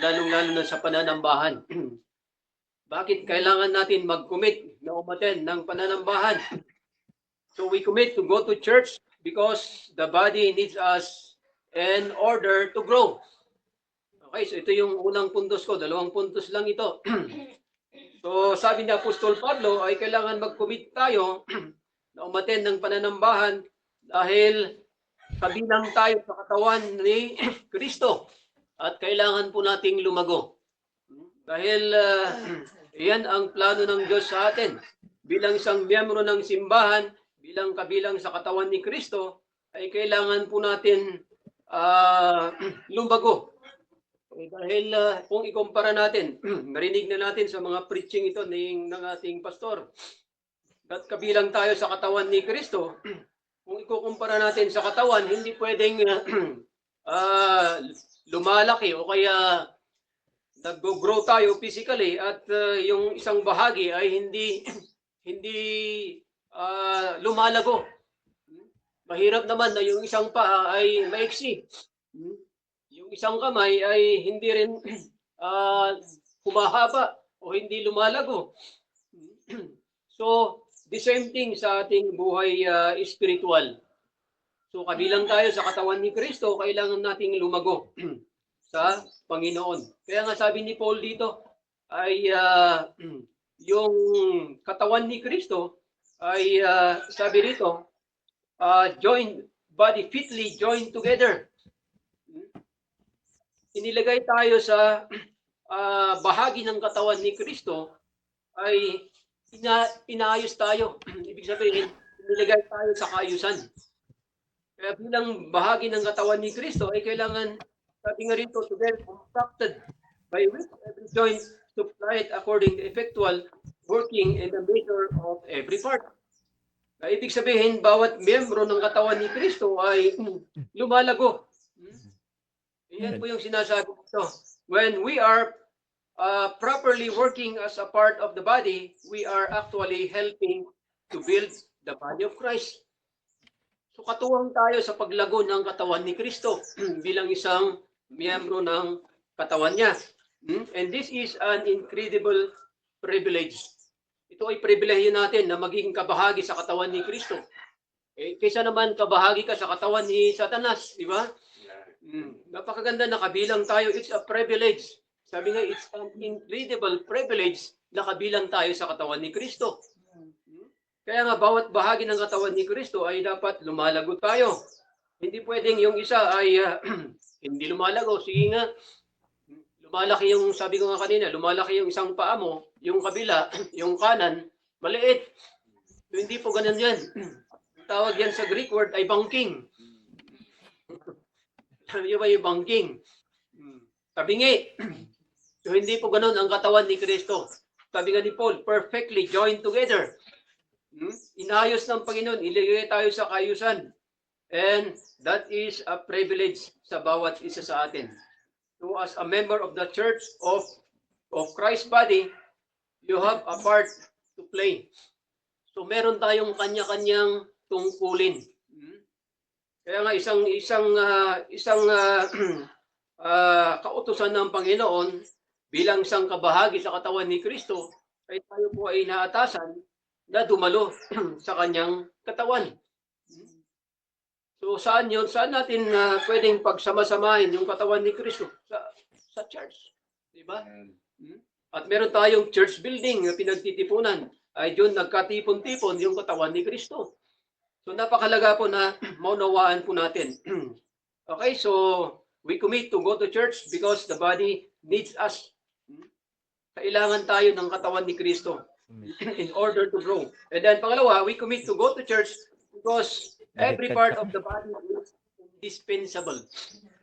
lalong-lalo na sa pananambahan. Bakit kailangan natin mag-commit na umattend ng pananambahan? So we commit to go to church because the body needs us in order to grow. Okay, so ito yung unang puntos ko. 2 puntos lang ito. So sabi ni Apostol Pablo ay kailangan mag-commit tayo na umattend ng pananambahan dahil kabilang tayo sa katawan ni Kristo at kailangan po nating lumago. Dahil yan ang plano ng Diyos sa atin. Bilang isang miyembro ng simbahan, bilang kabilang sa katawan ni Kristo, ay kailangan po natin lumago. Dahil kung ikumpara natin, narinig na natin sa mga preaching ito ng ating pastor, at kabilang tayo sa katawan ni Kristo, kung ikukumpara natin sa katawan, hindi pwedeng lumalaki o kaya nag-grow tayo physically at yung isang bahagi ay hindi lumalago. Mahirap naman na yung isang paa ay maiksi. Yung isang kamay ay hindi rin humahaba o hindi lumalago. So, the same thing sa ating buhay spiritual. So, kabilang tayo sa katawan ni Kristo, kailangan nating lumago sa Panginoon. Kaya nga sabi ni Paul dito ay yung katawan ni Kristo ay sabi rito body fitly joined together. Inilagay tayo sa bahagi ng katawan ni Kristo ay inaayos tayo. Ibig sabihin, inilagay tayo sa kaayusan. Kaya bilang bahagi ng katawan ni Kristo ay kailangan, sabi nga rito, to be compacted by which every joint supplied according to effectual working in the measure of every part. Ibig sabihin, bawat miyembro ng katawan ni Kristo ay lumalago. Yan po yung sinasabi ko. When we are properly working as a part of the body, we are actually helping to build the body of Christ. So katuwang tayo sa paglago ng katawan ni Kristo bilang isang miyembro ng katawan niya. And this is an incredible privilege. Ito ay pribilehyo natin na maging kabahagi sa katawan ni Kristo. Kaysa naman kabahagi ka sa katawan ni Satanas, di ba? Napakaganda na kabilang tayo. It's a privilege. Sabi nga, it's an incredible privilege na kabilang tayo sa katawan ni Kristo. Kaya nga, bawat bahagi ng katawan ni Kristo ay dapat lumalago tayo. Hindi pwedeng yung isa ay hindi lumalago. Sige nga, lumalaki yung, sabi ko nga kanina, lumalaki yung isang paa mo, yung kabila, yung kanan, maliit. So, hindi po ganun yan. Tawag yan sa Greek word ay bangking. Sabi niyo ba yung bangking? Tabingi. So, hindi po ganun ang katawan ni Kristo. Sabi nga ni Paul, perfectly joined together. Inayos ng Panginoon, iligay tayo sa kayusan. And that is a privilege sa bawat isa sa atin. So as a member of the church of Christ's body, you have a part to play. So meron tayong kanya-kanyang tungkulin. Kaya nga isang kautusan ng Panginoon bilang isang kabahagi sa katawan ni Kristo, ay tayo po ay inaatasan na dumalo sa kanyang katawan. So saan yun? Saan natin pwedeng pagsama-samahin yung katawan ni Kristo? Sa church. Diba? At meron tayong church building na pinagtitipunan. Ay doon nagkatipon-tipon yung katawan ni Kristo. So napakalaga po na maunawaan po natin. Okay, so we commit to go to church because the body needs us. Kailangan tayo ng katawan ni Kristo in order to grow. And then pangalawa, we commit to go to church because every part of the body is indispensable.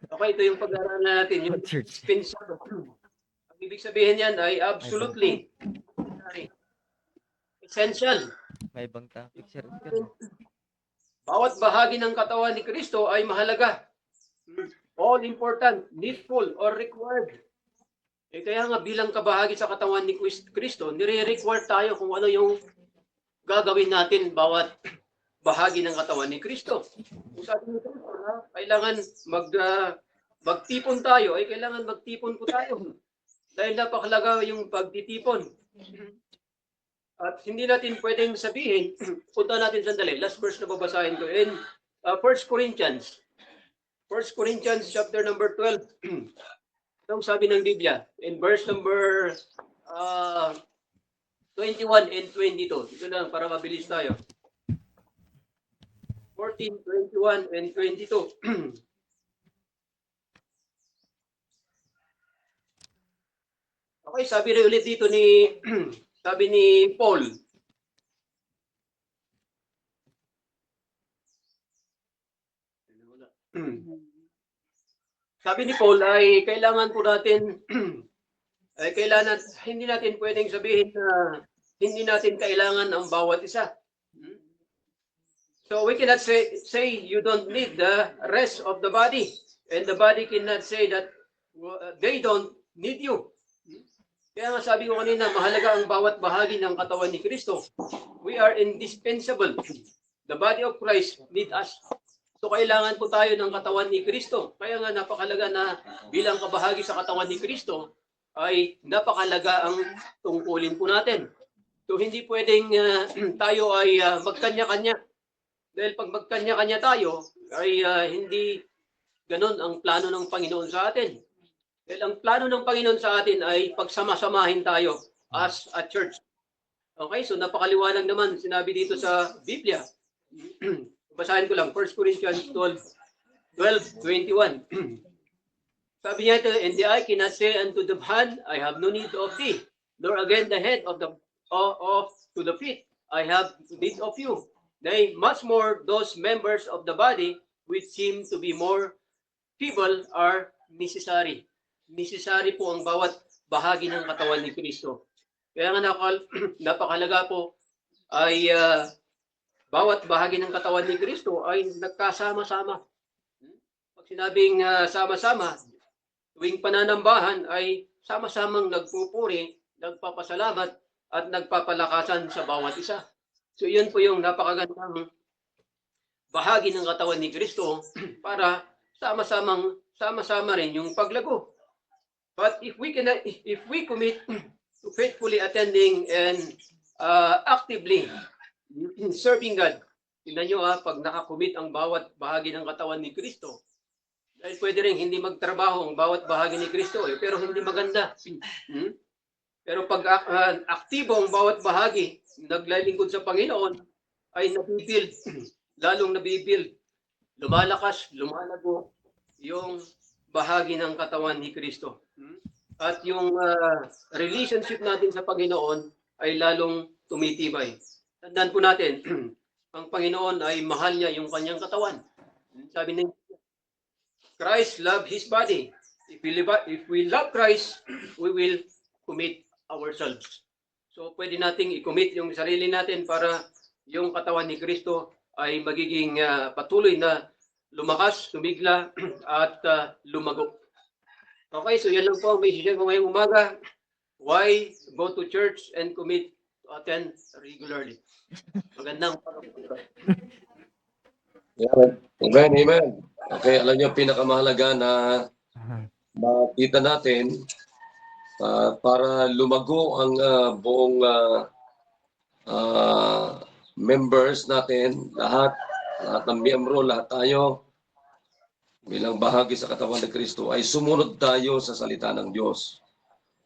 Okay, ito yung pag-aaralan natin, yung indispensable. Ang ibig sabihin yan ay absolutely essential. May ibang topic, sir. Bawat bahagi ng katawan ni Kristo ay mahalaga. All important, needful, or required. Kaya nga bilang kabahagi sa katawan ni Kristo, nire-require tayo kung ano yung gagawin natin bawat bahagi ng katawan ni Kristo. Kung sabi nito, kailangan magtipon tayo, ay kailangan magtipon po tayo. Dahil napakalaga yung pagtitipon. At hindi natin pwedeng sabihin, punta natin sandali, last verse na babasahin ko, in 1 Corinthians. 1 Corinthians chapter number 12. Anong sabi ng Biblia? In verse number 21 and 22. Ito lang, para mabilis tayo. 14, 21, and 22. Okay, sabi rin ulit dito sabi ni Paul. Sabi ni Paul ay kailangan po natin, hindi natin pwedeng sabihin na hindi natin kailangan ang bawat isa. So we cannot say you don't need the rest of the body. And the body cannot say that they don't need you. Kaya nga sabi ko kanina, mahalaga ang bawat bahagi ng katawan ni Kristo. We are indispensable. The body of Christ need us. So kailangan po tayo ng katawan ni Kristo. Kaya nga napakalaga na bilang kabahagi sa katawan ni Kristo, ay napakalaga ang tungkulin po natin. So hindi pwedeng tayo ay magkanya-kanya. Dahil pag magkanya-kanya tayo, ay hindi ganun ang plano ng Panginoon sa atin. Dahil ang plano ng Panginoon sa atin ay pagsama-samahin tayo as a church. Okay, so napakaliwanag naman sinabi dito sa Biblia. Basahin ko lang, 1 Corinthians 12:21. Sabi niya ito, and the eye cannot say unto the hand, I have no need of thee, nor again the head to the feet, I have need of you. Nay, much more those members of the body which seem to be more feeble are necessary. Necessary po ang bawat bahagi ng katawan ni Kristo. Kaya nga napakalaga po ay bawat bahagi ng katawan ni Kristo ay nagkasama-sama. Pag sinabing sama-sama, tuwing pananambahan ay sama-samang nagpupuri, nagpapasalamat at nagpapalakasan sa bawat isa. So yun po yung napakagandang bahagi ng katawan ni Kristo para sama-sama rin yung paglago. But if we commit to faithfully attending and actively serving God, tingnan nyo pag nakakommit ang bawat bahagi ng katawan ni Kristo, Dahil pwede rin hindi magtrabaho ang bawat bahagi ni Kristo, pero hindi maganda. Hmm? Pero pag aktibo ang bawat bahagi, naglalingkod sa Panginoon, ay nabibuild, lalong nabibuild, lumalakas, lumalago yung bahagi ng katawan ni Kristo. At yung relationship natin sa Panginoon ay lalong tumitibay. Tandaan po natin, ang Panginoon ay mahal niya yung kanyang katawan. Sabi ni Christ loved His body. If we love Christ, we will commit ourselves. So pwede nating i-commit yung sarili natin para yung katawan ni Kristo ay magiging patuloy na lumakas, tumigla, at lumago. Okay, so yan lang po ang may share ko ngayong umaga. Why go to church and commit to attend regularly? Magandang Amen, amen. Okay, alam niyo, pinakamahalaga na makita natin para lumago ang buong members natin, lahat ng miyembro, lahat tayo bilang bahagi sa katawan ng Kristo ay sumunod tayo sa salita ng Diyos.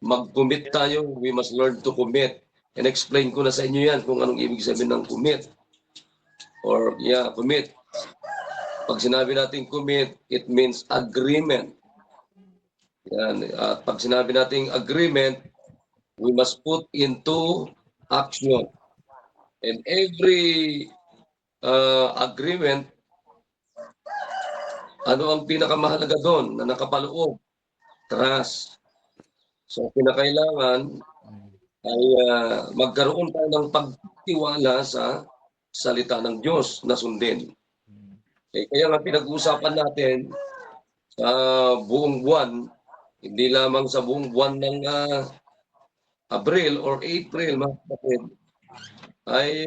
Mag-commit tayo, we must learn to commit. And explain ko na sa inyo yan kung anong ibig sabihin ng commit. Or commit. Pag sinabi natin commit, it means agreement. Yan. At pag sinabi natin agreement, we must put into action. And every agreement, ano ang pinakamahalaga doon na nakapaloob? Trust. So, pinakailangan ay magkaroon tayo ng pagtiwala sa salita ng Diyos na sundin. Kaya nga pinag-uusapan natin sa buong buwan, hindi lamang sa buong buwan ng Abril or April, mga kapatid, ay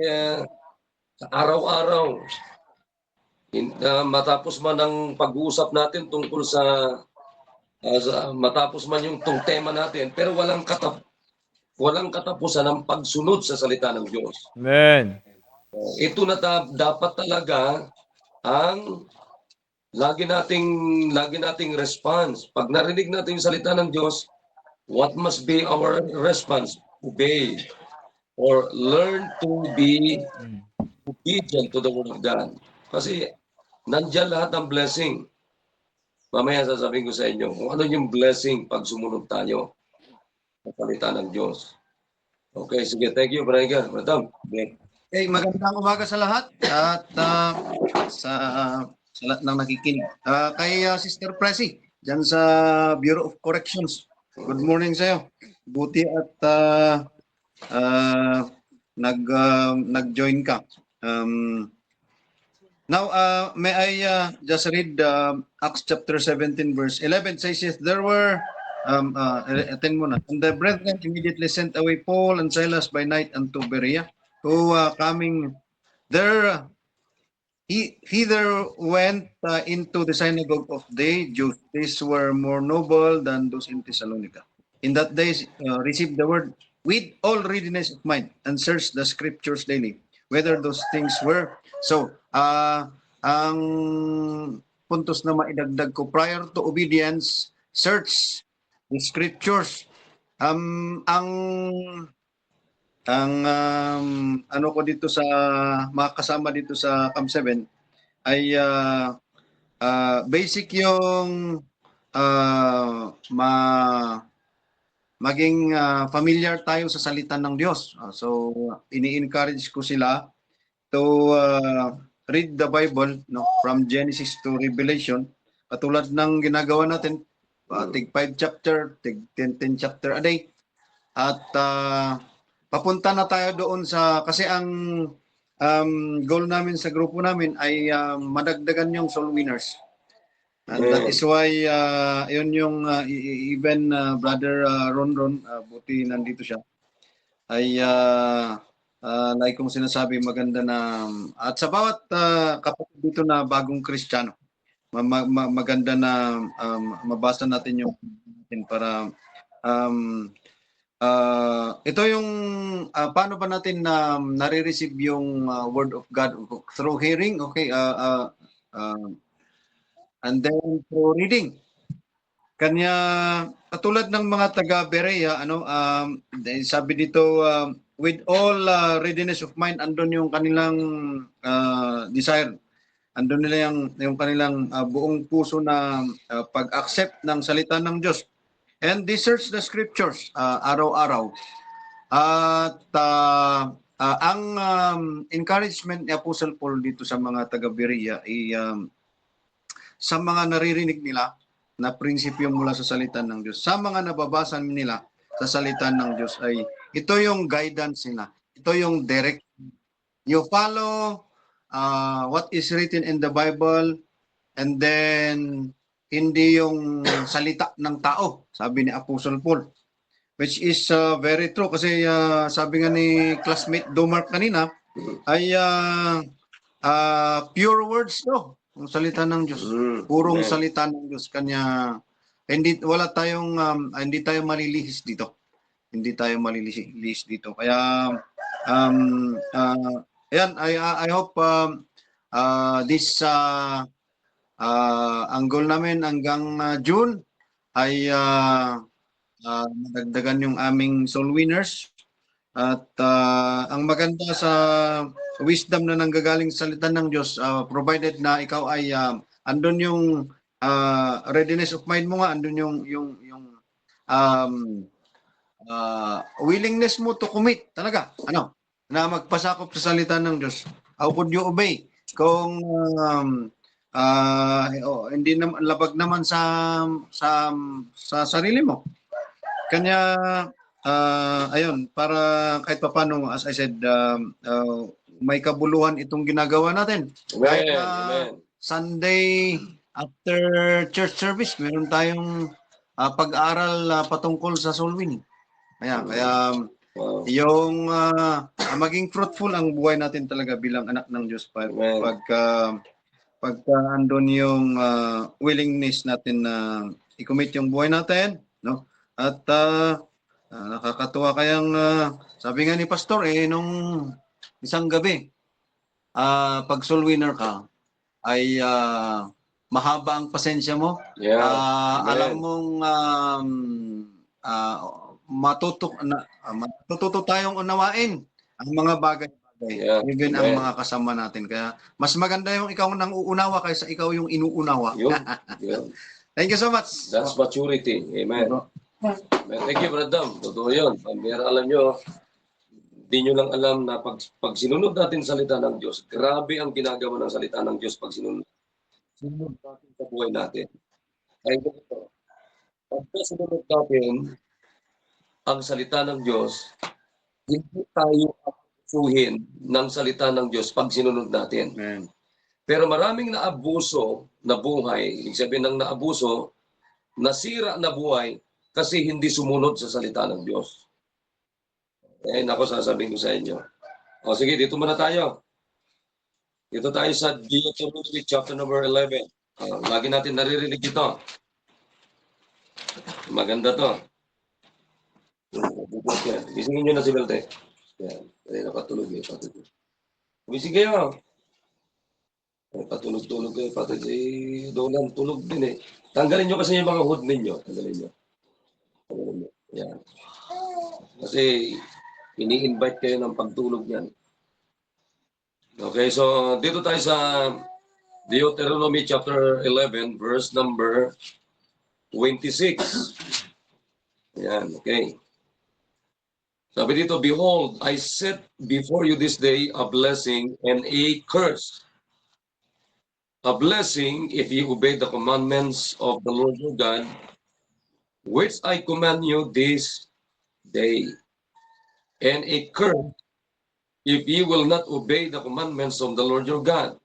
araw-araw. Matapos man ang pag-uusap natin tungkol sa matapos man yung tema natin, pero walang katapusan ang pagsunod sa salita ng Diyos. Amen. Ito na dapat talaga ang lagi nating response. Pag narinig natin yung salita ng Diyos, what must be our response? Obey or learn to be obedient to the Word of God. Kasi nandiyan lahat ng blessing. Mamaya sasabihin ko sa inyo kung ano yung blessing pag sumunod tayo sa salita ng Diyos. Okay, sige. Thank you, Brother. Madam. Okay, magandang umaga sa lahat at sa lahat ng nakikinig. Kay Sister Presi, dyan sa Bureau of Corrections. Good morning sa iyo. Buti at nag-join ka. Now, may I just read Acts chapter 17, verse 11. Says, there were, attend mo na. And the brethren immediately sent away Paul and Silas by night unto Berea, who coming there, he there went into the synagogue of the Jews. These were more noble than those in Thessalonica. In that day, received the word with all readiness of mind and searched the scriptures daily, whether those things were so. Ang puntos na maidagdag ko, prior to obedience, search the scriptures. Ang ano ko dito sa mga kasama dito sa Camp 7 ay basic yung maging familiar tayo sa salita ng Diyos. So ini-encourage ko sila to read the Bible, no, from Genesis to Revelation, katulad ng ginagawa natin, tig 5 chapter, tig 10 chapter a day. At papunta na tayo doon sa, kasi ang goal namin sa grupo namin ay madagdagan yung soul winners. And that is why yun yung even Brother Ron, buti nandito siya, ay like kong sinasabi, maganda na at sa bawat kapatid dito na bagong Kristiyano, maganda na mabasa natin yung para ito yung paano ba natin nare-receive yung word of God through hearing. Okay, and then through reading. Kanya katulad ng mga taga Berea, sabi dito with all readiness of mind, andun yung kanilang desire. Andun nila yung kanilang buong puso na pag-accept ng salita ng Diyos. And they search the scriptures araw-araw. At ang encouragement ni Apostle Paul dito sa mga taga Berea ay sa mga naririnig nila na prinsipyo mula sa salita ng Diyos, sa mga nababasa nila sa salita ng Diyos, ay ito yung guidance nila. Ito yung direct. You follow what is written in the Bible, and then hindi yung salita ng tao, sabi ni Apostle Paul. Which is very true kasi sabi nga ni classmate Domar kanina ay pure words to, ang salita ng Diyos. Purong salita ng Diyos. Kanya hindi tayo malilihis dito. Hindi tayo malilihis dito. Kaya ayan, I hope this ang goal namin hanggang June ay madagdagan yung aming soul winners. At ang maganda sa wisdom na nanggagaling sa salita ng Diyos, provided na ikaw ay andun yung readiness of mind mo nga, andun yung willingness mo to commit talaga, na magpasakop sa salita ng Diyos. How could you obey kung hindi naman labag naman sa sarili mo? Kanya ayun, para kahit papaano, as I said, may kabuluhan itong ginagawa natin. Kahit Sunday after church service, meron tayong pag-aaral patungkol sa soul winning. Kaya yung maging fruitful ang buhay natin talaga bilang anak ng Diyos pagka andun yung willingness natin na i-commit yung buhay natin, no? At nakakatuwa kayang sabi nga ni Pastor nung isang gabi, pag soul winner ka ay mahaba ang pasensya mo. Alam mong matututo tayong unawain ang mga bagay-bagay, even ang mga kasama natin. Kaya mas maganda yung ikaw nang uunawa kaysa ikaw yung inuunawa. Thank you so much. That's maturity. Amen. Thank you, Brother. Totoo yun. Pambira, alam nyo, hindi nyo lang alam na pag sinunod natin salita ng Diyos, grabe ang ginagawa ng salita ng Diyos pag sinunod natin sa buhay natin. Kaya ito, pag sinunod natin ang salita ng Diyos, hindi tayo abusuhin ng salita ng Diyos pag sinunod natin. Amen. Pero maraming naabuso na buhay, ibig sabihin ng naabuso, nasira na buhay kasi hindi sumunod sa salita ng Diyos. Ako sasabihin ko sa inyo. O sige, dito muna tayo. Dito tayo sa Deuteronomy chapter number 11. Lagi natin naririnig ito. Maganda to. Gisingin nyo na si Belte. Yan. Nakatulog eh. Gising kayo. Patulog-tulog kayo. Doon tulog din eh. Tanggalin nyo kasi yung mga hood ninyo. Tanggalin nyo. Yan. Kasi ini-invite kayo ng pagtulog yan. Okay, so dito tayo sa Deuteronomy chapter 11, verse number 26. Yan, okay. Sabi dito, behold, I set before you this day a blessing and a curse. A blessing if you obey the commandments of the Lord your God, which I command you this day. And a curse if you will not obey the commandments of the Lord your God,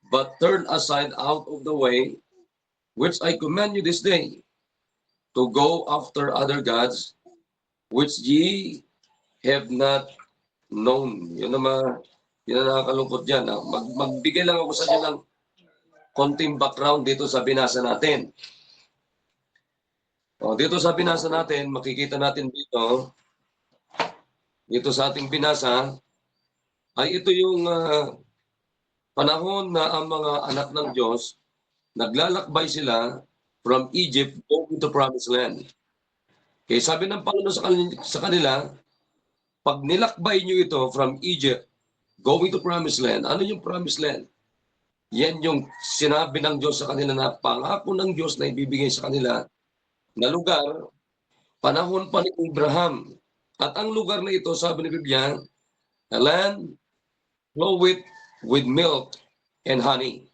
but turn aside out of the way, which I command you this day, to go after other gods, which ye have not known. Yun naman, yun na nakakalungkot dyan. Magbigay lang ako sa inyo ng konting background dito sa binasa natin. Dito sa binasa natin, makikita natin dito sa ating binasa, ay ito yung panahon na ang mga anak ng Diyos naglalakbay sila from Egypt going to Promised Land. Okay, sabi ng Panginoon sa kanila, pag nilakbay nyo ito from Egypt going to Promised Land, ano yung Promised Land? Yan yung sinabi ng Diyos sa kanila na pangako ng Diyos na ibibigay sa kanila na lugar, panahon pa ni Abraham. At ang lugar na ito, sabi ni Biblia, a land floweth with milk and honey.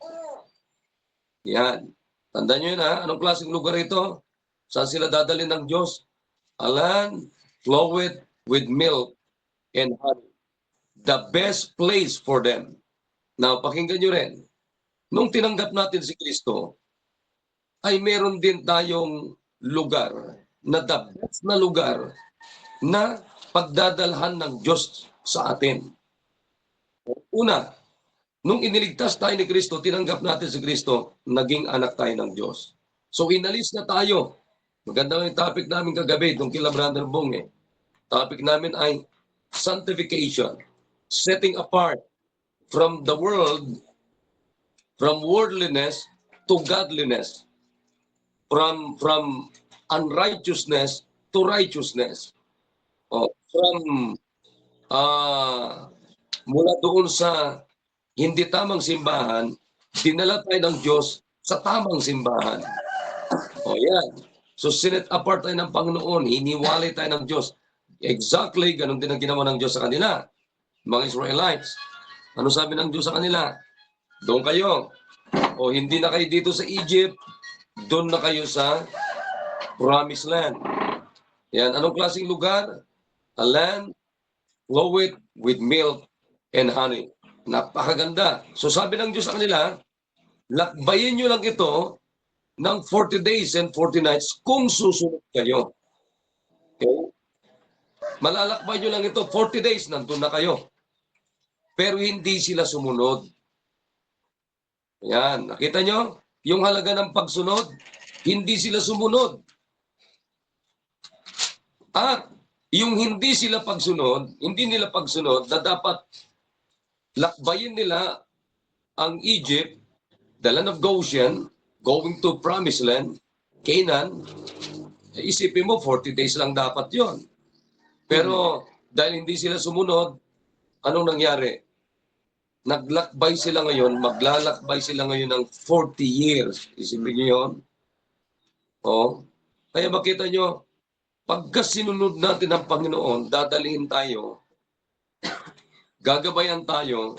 Yan. Tandaan nyo yun ha, anong klaseng lugar ito? Saan sila dadalhin ng Diyos? A land floweth with milk and honey. The best place for them. Now, pakinggan nyo rin. Nung tinanggap natin si Kristo, ay meron din tayong lugar na the best na lugar na pagdadalhan ng Diyos sa atin. Una, nung iniligtas tayo ni Kristo, tinanggap natin si Kristo, naging anak tayo ng Diyos. So inalis na tayo. Maganda yung topic namin kagabi, itong kila Brother Bong eh. Topic namin ay sanctification, setting apart from the world, from worldliness to godliness, from unrighteousness to righteousness. From mula doon sa hindi tamang simbahan, dinala tayo ng Diyos sa tamang simbahan. Yan. So sinet apart tayo ng Panginoon, hiniwalay tayo ng Diyos. Exactly, ganun din ang ginawa ng Diyos sa kanila. Mga Israelites. Ano sabi ng Diyos sa kanila? Doon kayo. O hindi na kayo dito sa Egypt, doon na kayo sa Promised Land. Yan. Anong klaseng lugar? A land floweth with milk and honey. Napakaganda. So sabi ng Diyos sa kanila, lakbayin nyo lang ito ng 40 days and 40 nights kung susunod kayo. Okay? Malalakbay nyo lang ito, 40 days, nandun na kayo. Pero hindi sila sumunod. Yan, nakita nyo? Yung halaga ng pagsunod, hindi sila sumunod. At yung hindi nila pagsunod na dapat lakbayin nila ang Egypt, the land of Goshen, going to Promised Land, Canaan, isipin mo 40 days lang dapat yon. Pero dahil hindi sila sumunod, anong nangyari? Maglalakbay sila ngayon ng 40 years. Isipin niyo yun? Kaya makita nyo, pagka sinunod natin ang Panginoon, dadalhin tayo, gagabayan tayo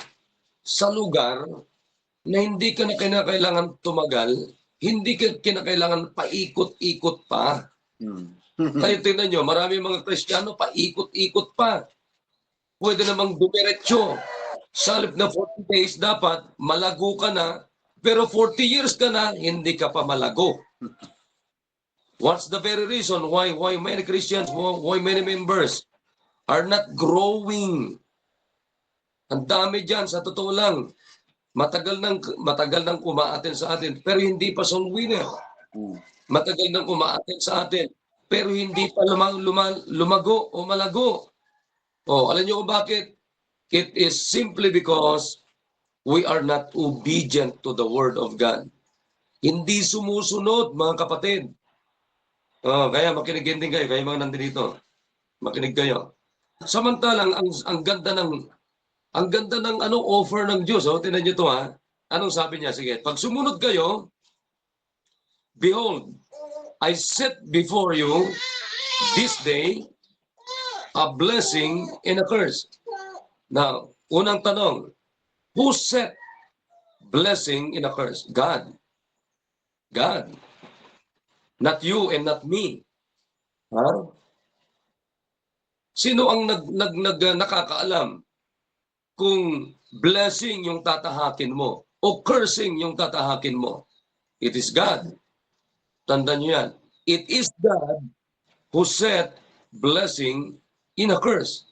sa lugar na hindi ka na kinakailangan tumagal, hindi ka kinakailangan paikot-ikot pa. Tayo tingnan nyo, marami mga Kristiyano paikot-ikot pa. Pwede namang dumiretso. Sa halip na 40 days, dapat malago ka na, pero 40 years ka na, hindi ka pa malago. What's the very reason why many Christians, why many members are not growing? Ang dami dyan, sa totoo lang. Matagal nang umaaten sa atin, pero hindi pa soul winner. Matagal nang umaaten sa atin, pero hindi pa lumago o malago. Alam niyo kung bakit? It is simply because we are not obedient to the Word of God. Hindi sumusunod, mga kapatid. Kaya makinig din kayo, kayo mga nandito. Makinig kayo. Samantalang ang ganda ng offer ng Diyos. Tingnan niyo to ha. Anong sabi niya? Sige, pag sumunod kayo, behold, I set before you this day a blessing and a curse. Now, unang tanong, who set blessing and a curse? God. God. Not you and not me. Sino ang nakakaalam kung blessing yung tatahakin mo o cursing yung tatahakin mo? It is God. Tandaan niyo yan. It is God who set blessing in a curse.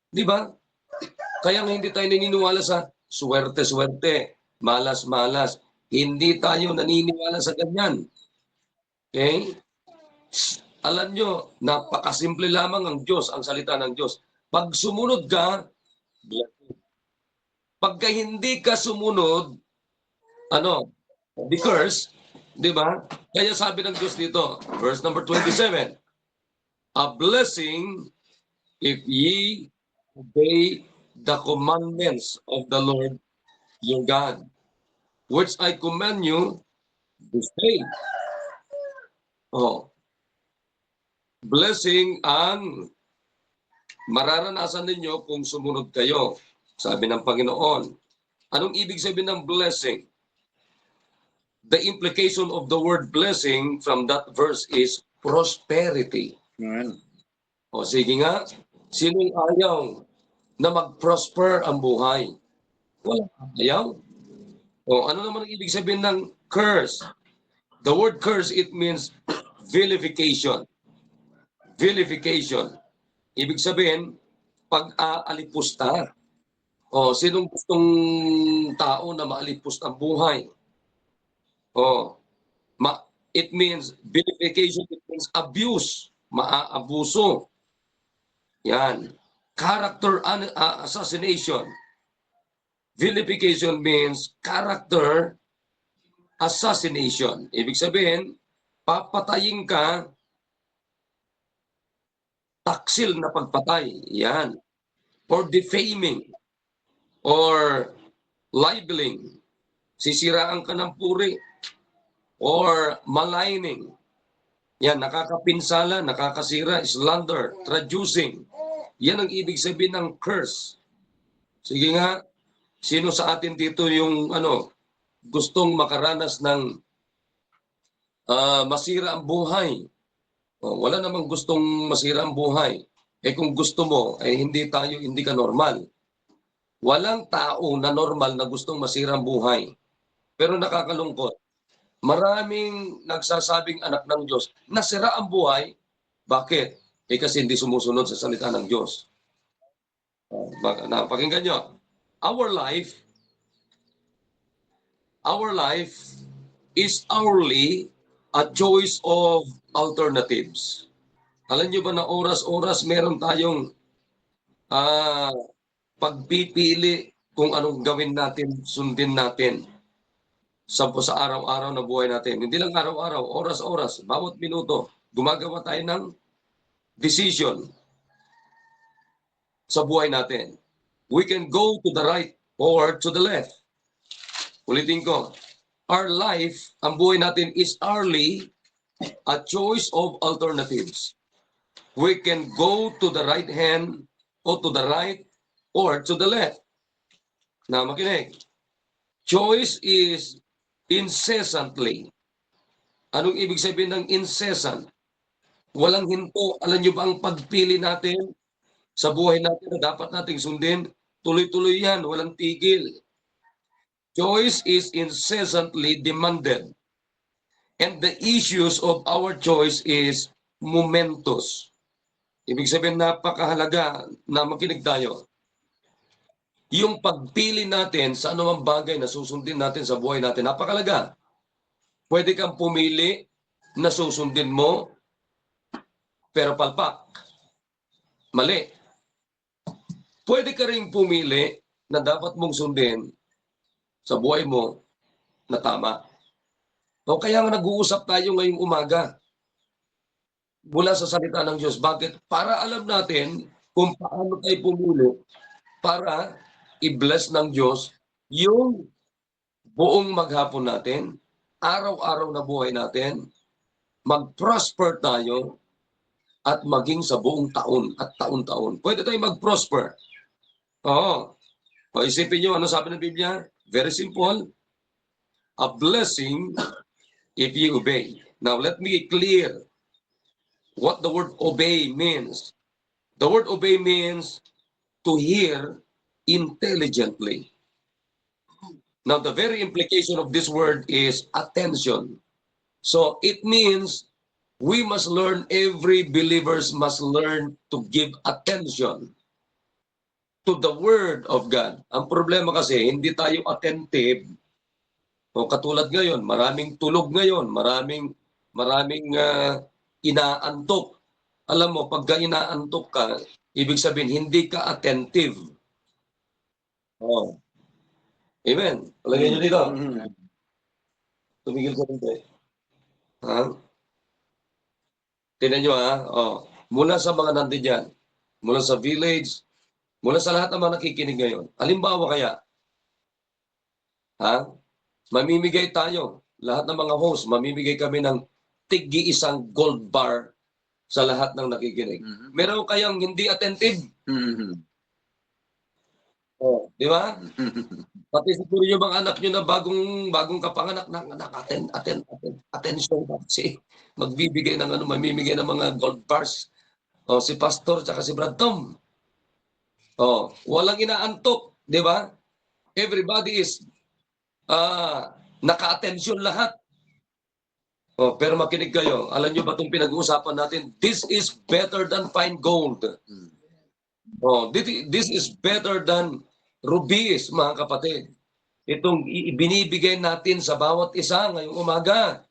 Di ba? Kaya nga hindi tayo naniniwala sa swerte-swerte, malas-malas. Hindi tayo naniniwala sa ganyan. Okay? Alam nyo, napakasimple lamang ang Diyos, ang salita ng Diyos. Pag sumunod ka, blessing. Pagka hindi ka sumunod, The curse, di ba? Kaya sabi ng Diyos dito, verse number 27, a blessing if ye obey the commandments of the Lord your God, which I command you this day. Oh, blessing ang mararanasan ninyo kung sumunod kayo, sabi ng Panginoon. Anong ibig sabihin ng blessing? The implication of the word blessing from that verse is prosperity. Amen. O sige nga, sinong ayaw na mag-prosper ang buhay? Wala ayaw. O ano naman ang ibig sabihin ng curse? The word curse, it means vilification. Vilification. Ibig sabihin, pag-aalipusta. O sinong gustong tao na maalipusta ang buhay? O, it means vilification, it means abuse, maaabuso. Yan. Character assassination. Vilification means character assassination. Ibig sabihin, papatayin ka, taksil na pagpatay. Yan. Or defaming. Or libeling. Sisiraan ka ng puri. Or maligning. Yan, nakakapinsala, nakakasira, slander, traducing. Yan ang ibig sabihin ng curse. Sige nga, sino sa atin dito yung gustong makaranas ng masira ang buhay? Wala namang gustong masira ang buhay. Kung gusto mo, hindi ka normal. Walang tao na normal na gustong masira ang buhay. Pero nakakalungkot. Maraming nagsasabing anak ng Diyos, nasira ang buhay. Bakit? Kasi hindi sumusunod sa salita ng Diyos. Pakinggan nyo. Our life is hourly a choice of alternatives. Alam nyo ba na oras-oras meron tayong pagpipili kung anong gawin natin, sundin natin sa araw-araw na buhay natin. Hindi lang araw-araw, oras-oras, bawat minuto, gumagawa tayo ng decision sa buhay natin. We can go to the right or to the left. Ulitin ko, our life, ang buhay natin is hourly a choice of alternatives. We can go to the right hand or to the right or to the left. Na makinig. Choice is incessantly. Anong ibig sabihin ng incessant? Walang hinto. Alam nyo ba ang pagpili natin sa buhay natin na dapat nating sundin? Tuloy-tuloy yan. Walang tigil. Choice is incessantly demanded. And the issues of our choice is momentous. Ibig sabihin, napakahalaga na makinig tayo. Yung pagpili natin sa anumang bagay na susundin natin sa buhay natin, napakalaga. Pwede kang pumili na susundin mo, pero palpak. Mali. Pwede ka rin pumili na dapat mong sundin sa buhay mo na tama. O kaya nga nag-uusap tayo ngayong umaga mula sa salita ng Diyos. Bakit? Para alam natin kung paano tayo pumili para i-bless ng Diyos yung buong maghapon natin, araw-araw na buhay natin, mag-prosper tayo at maging sa buong taon at taon-taon. Pwede tayo mag-prosper. Oo. O isipin nyo, ano sabi ng Biblia? Very simple. A blessing if you obey. Now, let me clear what the word obey means. The word obey means to hear intelligently. Now, the very implication of this word is attention. So, it means we must learn, every believers must learn to give attention to the Word of God. Ang problema kasi, hindi tayo attentive. O katulad ngayon, maraming tulog ngayon, maraming inaantok. Alam mo, pagka inaantok ka, ibig sabihin, hindi ka attentive. Oh. Amen. Palagay nyo dito. Tumigil ka dito eh. Ha? Tingnan nyo ha. Mula sa mga nandun dyan, mula sa village, mula sa lahat ng mga nakikinig ngayon. Halimbawa kaya, ha? Mamimigay tayo, lahat ng mga host, mamimigay kami ng tig-isang gold bar sa lahat ng nakikinig. Meron kayang hindi attentive. Di ba? Pati siguro yung mga anak nyo na bagong kapanganak na attention kasi magbibigay ng mamimigay ng mga gold bars. Si Pastor tsaka si Brad Tom. Walang inaantok, di ba? Everybody is naka-attention lahat. Pero makinig kayo. Alam nyo ba itong pinag-uusapan natin? This is better than fine gold. This is better than rubies, mga kapatid. Itong binibigay natin sa bawat isa ngayong umaga.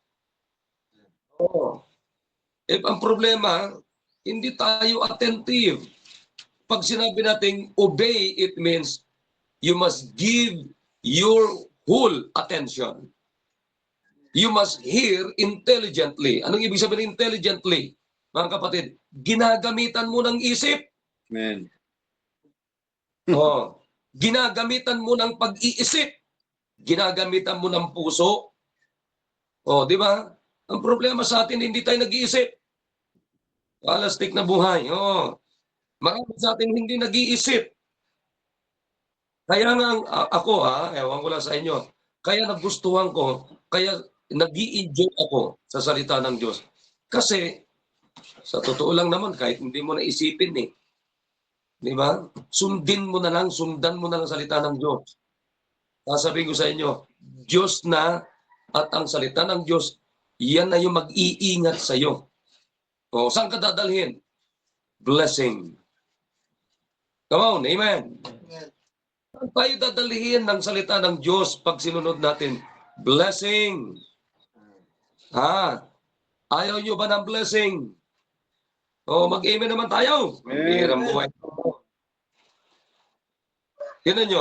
Ang problema, hindi tayo attentive. Pag sinabi natin obey, it means you must give your whole attention. You must hear intelligently. Anong ibig sabihin intelligently? Mga kapatid, ginagamitan mo ng isip. Amen. Ginagamitan mo ng pag-iisip. Ginagamitan mo ng puso. Di ba? Ang problema sa atin, hindi tayo nag-iisip. Palastik na buhay. Marami sa atin hindi nag-iisip. Kaya nga ako, ewan ko lang sa inyo, kaya nagustuhan ko, kaya nag-i-enjoy ako sa salita ng Diyos. Kasi, sa totoo lang naman, kahit hindi mo naisipin di ba? Sundan mo na lang salita ng Diyos. Sasabihin ko sa inyo, Diyos na at ang salita ng Diyos, yan na yung mag-iingat sa iyo. Saan ka dadalhin? Blessing. Come on, amen. Saan tayo dadalhin ng salita ng Diyos pag sinunod natin? Blessing. Ayaw nyo ba ng blessing? Mag-amen naman tayo. Hirang buhay. Tignan nyo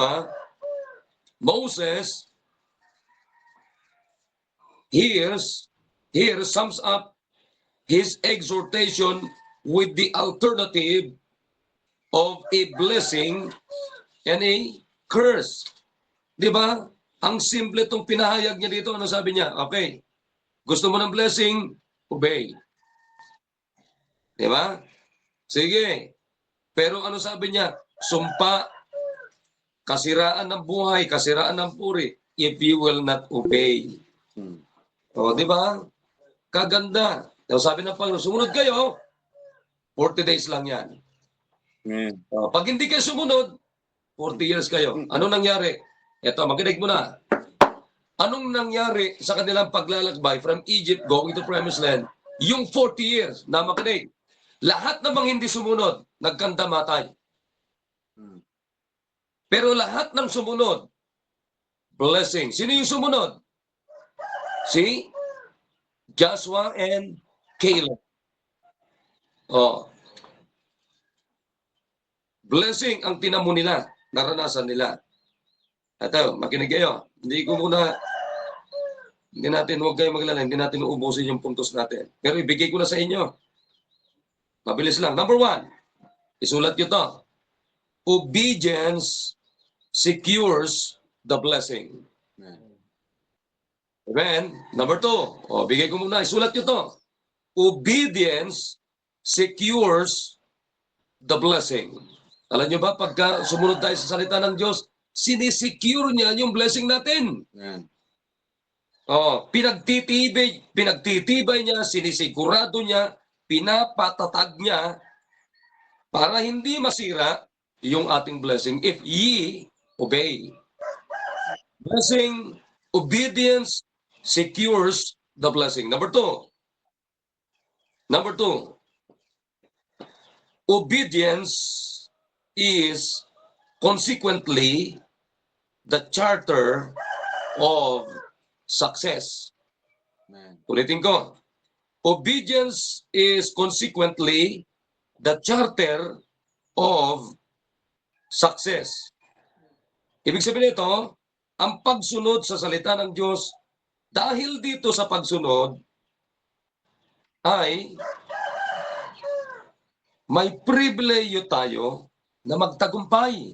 Moses here sums up his exhortation with the alternative of a blessing and a curse. Di ba? Ang simple itong pinahayag niya dito. Ano sabi niya? Okay. Gusto mo ng blessing? Obey. Di ba? Sige. Pero ano sabi niya? Sumpa, kasiraan ng buhay, kasiraan ng puri, if you will not obey. Di ba? Kaganda. Sabi ng Panginoon, sumunod kayo, 40 days lang yan. Pag hindi kayo sumunod, 40 years kayo. Anong nangyari? Ito, makinig mo na. Anong nangyari sa kanilang paglalakbay from Egypt going to Promised Land? Yung 40 years na makinig. Lahat namang hindi sumunod, nagkandamatay. Pero lahat ng sumunod, blessing. Sino yung sumunod? Si Joshua and Caleb. Blessing ang tinamo nila, naranasan nila. Ito, makinig kayo. Huwag kayong maglala, hindi natin uubusin yung puntos natin. Pero ibigay ko na sa inyo. Mabilis lang. Number 1, isulat nyo to. Obedience secures the blessing. Amen. Number 2, bigay ko muna, isulat nyo to. Obedience secures the blessing. Alam nyo ba, pagka sumunod tayo sa salita ng Diyos, sinisecure niya yung blessing natin. Pinagtitibay niya, sinisigurado niya, pinapatatag niya para hindi masira yung ating blessing if ye obey. Blessing, obedience secures the blessing. Number 2, obedience is consequently the charter of success. Ulitin ko. Obedience is consequently the charter of success. Ibig sabihin nito, ang pagsunod sa salita ng Diyos Dahil dito sa pagsunod, ay may pribileyo tayo na magtagumpay.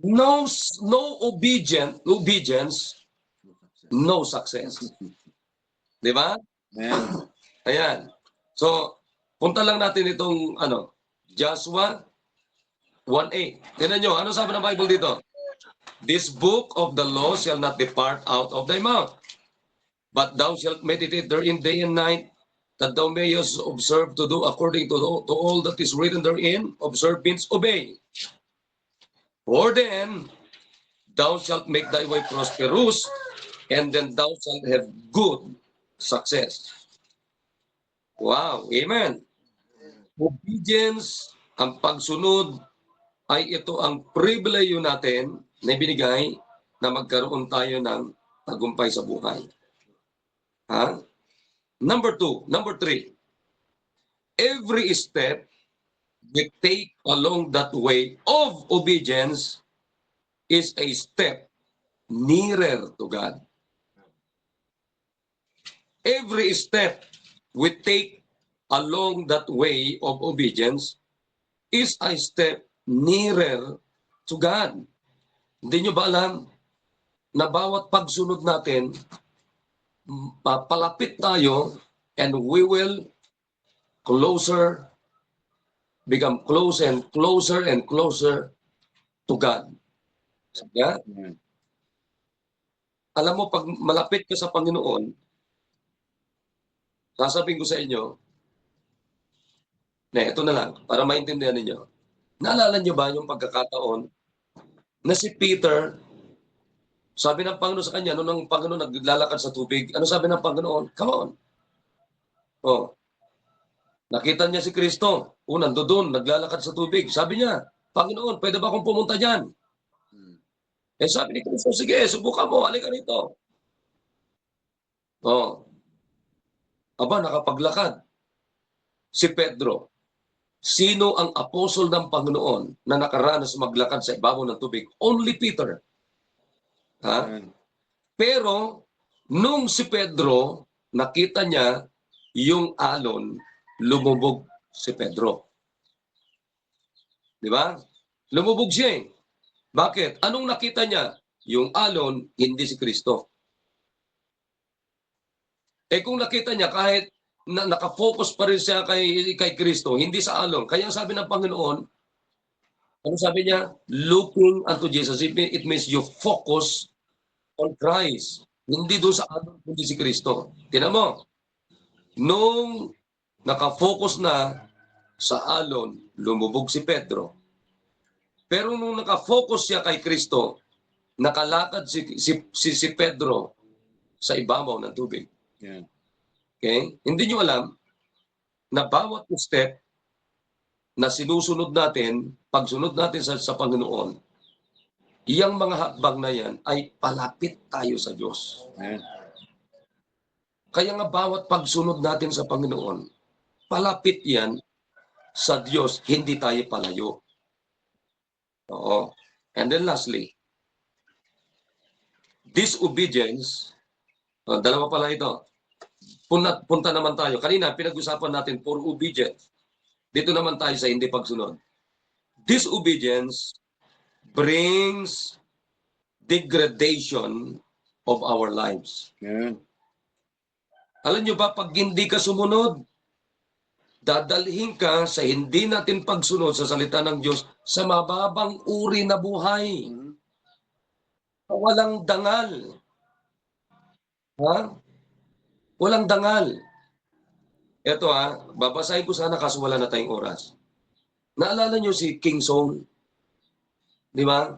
No obedience, no success. Di ba? Amen. Ayan. So, punta lang natin itong Joshua 1:8. Tingnan nyo, ano sabi ng Bible dito? This book of the law shall not depart out of thy mouth, but thou shalt meditate therein day and night, that thou mayest observe to do according to all that is written therein. Observe means obey. For then thou shalt make thy way prosperous, and then thou shalt have good success. Wow, amen. Obedience, ang pagsunod, ay ito ang pribileyo natin na binigay na magkaroon tayo ng tagumpay sa buhay. Ha? Number 3. Every step we take along that way of obedience is a step nearer to God. Every step we take along that way of obedience is a step nearer to God. Hindi nyo ba alam na bawat pagsunod natin, palapit tayo and we will become closer and closer and closer to God. Yeah? Alam mo, pag malapit ka sa Panginoon, sasabihin ko sa inyo, ito na lang, para maintindihan ninyo. Naalala nyo ba yung pagkakataon na si Peter, sabi ng Panginoon sa kanya, nung ang Panginoon naglalakad sa tubig, ano sabi ng Panginoon? Come on. Oh. Nakita niya si Kristo. Nando doon, naglalakad sa tubig. Sabi niya, Panginoon, pwede ba akong pumunta dyan? Sabi ni Kristo, sige, subukan mo, halika rito. Oh. Aba, nakapaglakad. Si Pedro. Sino ang apostol ng Panginoon na nakaranas maglakad sa ibabaw ng tubig? Only Peter. Ha? Pero, nung si Pedro, nakita niya yung alon, lumubog si Pedro. Di ba? Lumubog siya eh. Bakit? Anong nakita niya? Yung alon, hindi si Kristo. Kung nakita niya, kahit nakafocus pa rin siya kay Kristo, hindi sa alon. Kaya sabi ng Panginoon, ano sabi niya? Looking unto Jesus. It means you focus on Christ. Hindi doon sa alon, hindi si Kristo. Tingnan mo, nung nakafocus na sa alon, lumubog si Pedro. Pero nung nakafocus siya kay Kristo, nakalakad si Pedro sa ibabaw ng tubig. Yeah. Okay? Hindi nyo alam na bawat step na sinusunod natin, pagsunod natin sa Panginoon, iyang mga hakbang na yan ay palapit tayo sa Diyos. Amen. Kaya nga bawat pagsunod natin sa Panginoon, palapit yan sa Diyos, hindi tayo palayo. Oo. And then lastly, disobedience, dalawa pala ito. Punta naman tayo. Kanina, pinag-usapan natin for obedience. Dito naman tayo sa hindi pagsunod. Disobedience brings degradation of our lives. Amen. Alam nyo ba, pag hindi ka sumunod, dadalhin ka sa hindi natin pagsunod sa salita ng Diyos sa mababang uri na buhay. Walang dangal. Ha? Walang dangal. Ito babasahin ko sana kaso wala na tayong oras. Naalala nyo si King Saul? Di ba?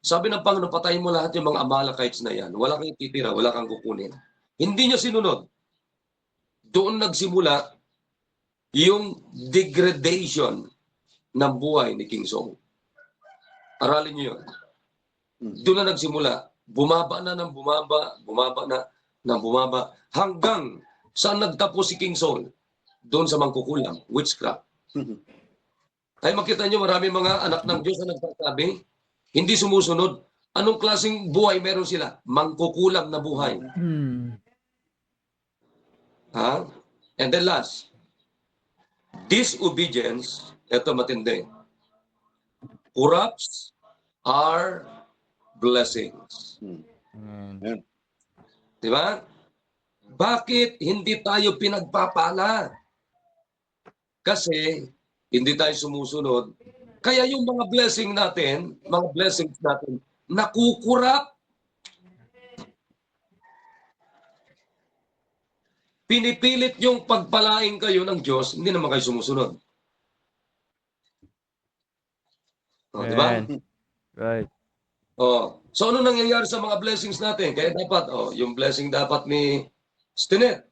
Sabi ng Panginoon, patayin mo lahat yung mga Amalekites na yan. Wala kang titira, wala kang kukunin. Hindi niya sinunod. Doon nagsimula yung degradation ng buhay ni King Saul. Aralin niyo yun. Doon na nagsimula. Bumaba na ng bumaba, hanggang saan nagtapos si King Saul? Doon sa mangkukulam, witchcraft. Ay makita niyo, marami mga anak ng Diyos na nagsasabi, hindi sumusunod. Anong klaseng buhay meron sila? Mangkukulam na buhay. Ha? And then last, disobedience, ito matindi, corrupts our blessings. Amen. Di ba? Bakit hindi tayo pinagpapala? Kasi hindi tayo sumusunod. Kaya yung mga blessings natin, nakukurap. Pinipilit yung pagpalain kayo ng Diyos, hindi naman kayo sumusunod. Di ba? Amen. Right. So ano nangyayari sa mga blessings natin? Kaya dapat, yung blessing dapat ni Stinet,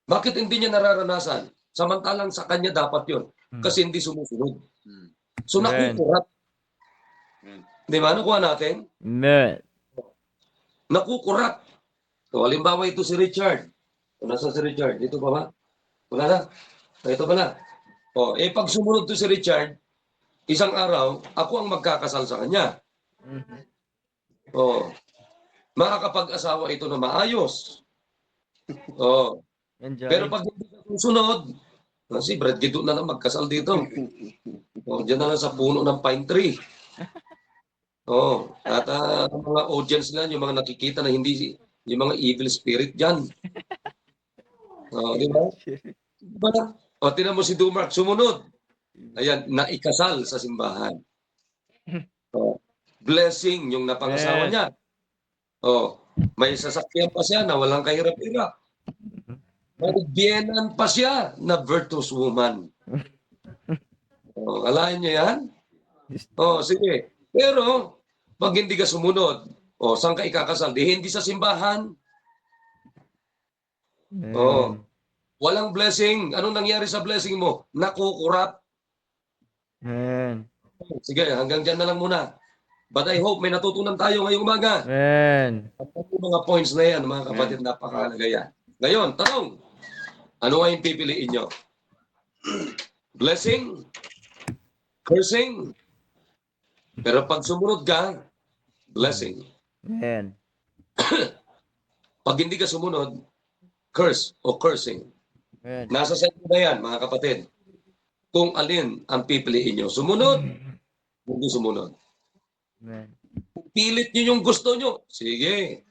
bakit hindi niya nararanasan? Samantalang sa kanya dapat yun. Kasi hindi sumusunod. So Amen. nakukurap. Di ba? Nakuha natin? Amen. Nakukurap. So halimbawa ito si Richard. Nasa si Richard? Dito pa ba? Wala na. Ito pa na. Pag sumunod to si Richard, isang araw, ako ang magkakasal sa kanya. Makakapag-asawa ito na maayos. Enjoy. Pero pag hindi ka susunod, si Brad Gido na lang magkasal dito. Diyan na lang sa puno ng pine tree. At ang mga audience na, yung mga nakikita na hindi, yung mga evil spirit dyan. Di ba? Diba? Tinan mo si Dumark, sumunod. Ayan, naikasal sa simbahan. Blessing yung napangasawa niya. May sasakyan pa siya na walang kahirap-hirap. Nagbiyenan pa siya na virtuous woman. Alain niyo yan? Sige. Pero, pag hindi ka sumunod, saan ka ikakasal? Hindi sa simbahan. Walang blessing. Anong nangyari sa blessing mo? Nakukurap. Amen. Sige, hanggang dyan na lang muna. But I hope may natutunan tayo ngayong umaga. Amen. At yung mga points na yan, mga kapatid, napakahalaga yan. Ngayon, tanong, ano ay yung pipiliin nyo? Blessing? Cursing? Pero pag sumunod ka, blessing. Amen. Pag hindi ka sumunod, curse o cursing. Amen. Nasa sa inyo na yan, mga kapatid. Kung alin ang pipiliin nyo. Sumunod, hindi sumunod. Amen. Pilit nyo yung gusto nyo. Sige,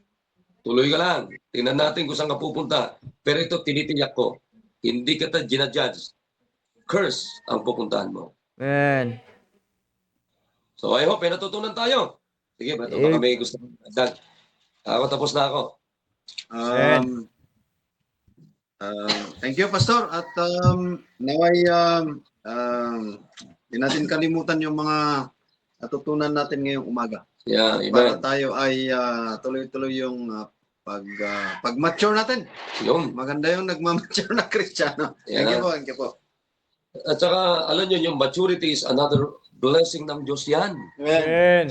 tuloy ka lang. Tingnan natin kung saan ka pupunta. Pero ito, tinitiyak ko. Hindi kita ginajudge. Curse ang pupuntahan mo. Amen. So I hope, natutunan tayo. Sige, baka may gusto mong dagdag. Ako, tapos na ako. Thank you, Pastor. At naway di natin kalimutan yung mga natutunan natin ngayong umaga. Yeah, Para amen. tayo ay tuloy-tuloy yung pag-mature natin. Yun. Maganda yung nagmamature na Kristiyano. Yeah. Thank you po. At saka, alam nyo, yung maturity is another blessing ng Diyos yan. Amen.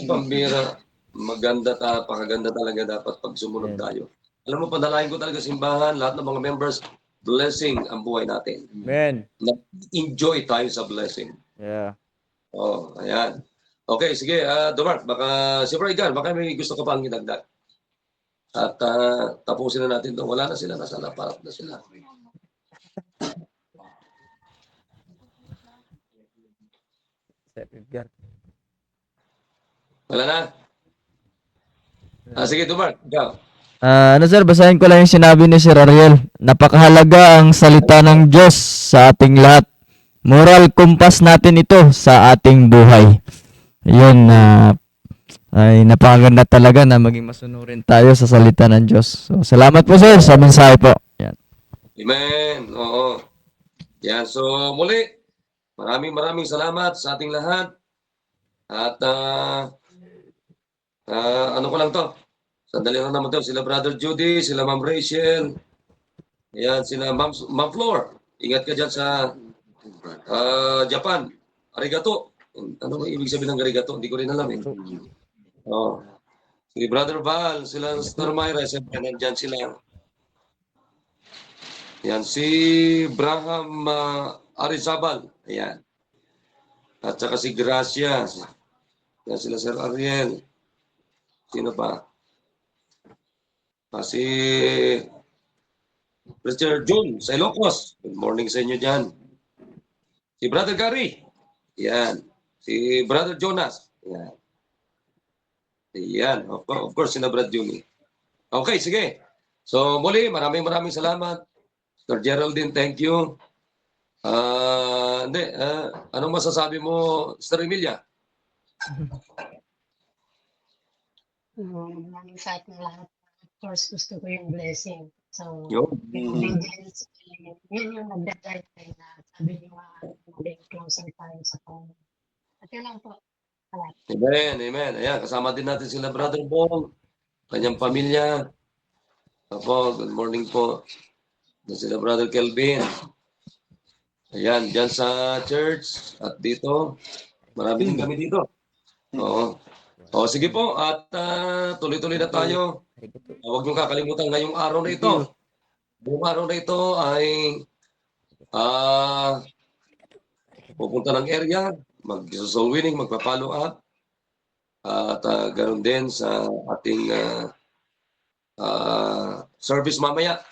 Pambira. Maganda, pakaganda talaga dapat pag sumunod tayo. Alam mo, padalain ko talaga simbahan, lahat ng mga members, blessing ang buhay natin. Amen. Enjoy tayo sa blessing. Yeah. Ayan. Okay, sige, Dumark, baka, si Edgar, baka may gusto ka pang idagdag. At tapusin na natin ito. Wala na sila, nasa laparat na sila. Wala na? Sige, Dumark, ikaw. Sir, basahin ko lang yung sinabi ni Sir Ariel. Napakahalaga ang salita ng Diyos sa ating lahat. Moral compass natin ito sa ating buhay. Yun, ay napakaganda talaga na maging masunurin tayo sa salita ng Diyos. So, salamat po sir sa mensahe po. Yan. Amen. Oo. Yan, so muli, maraming salamat sa ating lahat. At ano ko lang to, sandali lang naman to, sila Brother Judy, sila Ma'am Rachel, yan, sila Ma'am Flor. Ingat ka dyan sa Japan. Arigato. Ano ba ibig sabihin ng arigato? Hindi ko rin alam eh. Si Brother Val, sila Sister Myra, siyempre nandyan sila. Yan, si Braham Arizabal. Ayan. At saka si Gracia. Yan sila Sir Ariel. Sino pa? Si Richard June sa Ilocos. Good morning sa inyo dyan. Si Brother Gary. Yan. Si Brother Jonas. Yan. Yan. Of course, si Brad Juni. Okay, sige. So, muli, maraming salamat. Sir Geraldine, thank you. Anong masasabi mo, Sir Emilia? Maraming sa ating lahat. Of course, gusto ko yung blessing. So, Yun. yun yung nagdadrive tayo na sabi niyo maging closer tayo sa Panginoon. At yun lang po. Amen, amen. Ayan, kasama din natin sila Brother Bong, kanyang pamilya. Opo, good morning po. Sila Brother Kelvin. Ayan, dyan sa church at dito. Marami din kami dito. Oo. O, sige po, at tuloy-tuloy na tayo. Huwag niyong kakalimutan ngayong araw na ito. Ngayong araw na ito ay pupunta ng area, mag-soul winning, magpa-follow up. At ganoon din sa ating service mamaya.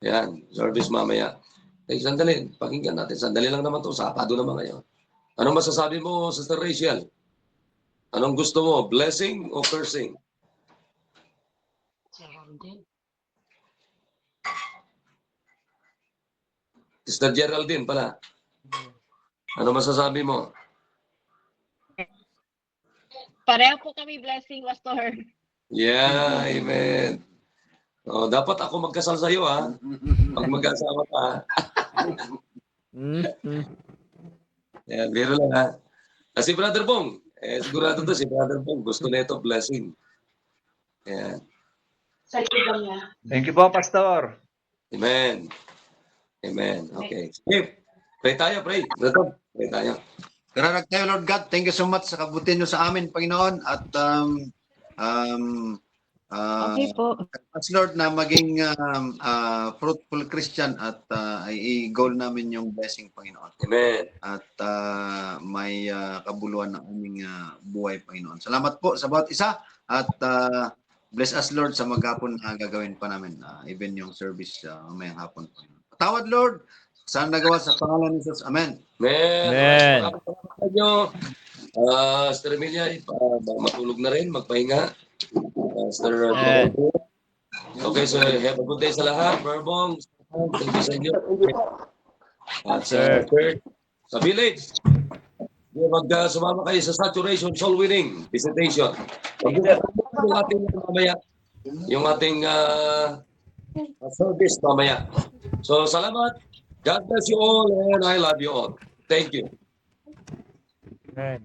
Yan, service mamaya. Sandali, pakinggan natin. Sandali lang naman to, sapado naman ngayon. Anong masasabi mo, Sister Rachel? Anong gusto mo, blessing o cursing? Sister Geraldine pala. Ano masasabi mo? Pareho po kami blessing, Pastor. Yeah, amen. Oh, dapat ako magkasal sa iyo ha. Pag mag-asawa ka. Ha? Yan, biro lang ha. Si Brother Bong, sigurado to si Brother Bong, gusto na ito blessing. Yan. Sa libang niya. Thank you po, Pastor. Amen. Amen. Okay. Sige, pray tayo, pray. Brother, pray tayo. Kararag tayo, Lord God. Thank you so much sa kabutin nyo sa amin, Panginoon. At Okay po. as Lord na maging fruitful Christian at i-goal namin yung blessing, Panginoon. Amen. At may kabuluhan ng aming buhay, Panginoon. Salamat po sa bawat isa at bless us, Lord, sa maghapon na gagawin pa namin. Even yung service mamayang hapon, Panginoon. Patawad, Lord, saan nagawa sa pangalan ni Jesus. Amen. Amen. Amen. Salamat sa inyo. Sister Emilia, matulog na rin, magpahinga. Sister Okay, so have a good day sa lahat. Barbong, thank you sa inyo. At sa church, sa village, sumama kayo sa saturation, soul winning, visitation. Yung ating mamaya, yung ating service mamaya. So, salamat. God bless you all and I love you all. Thank you. Amen.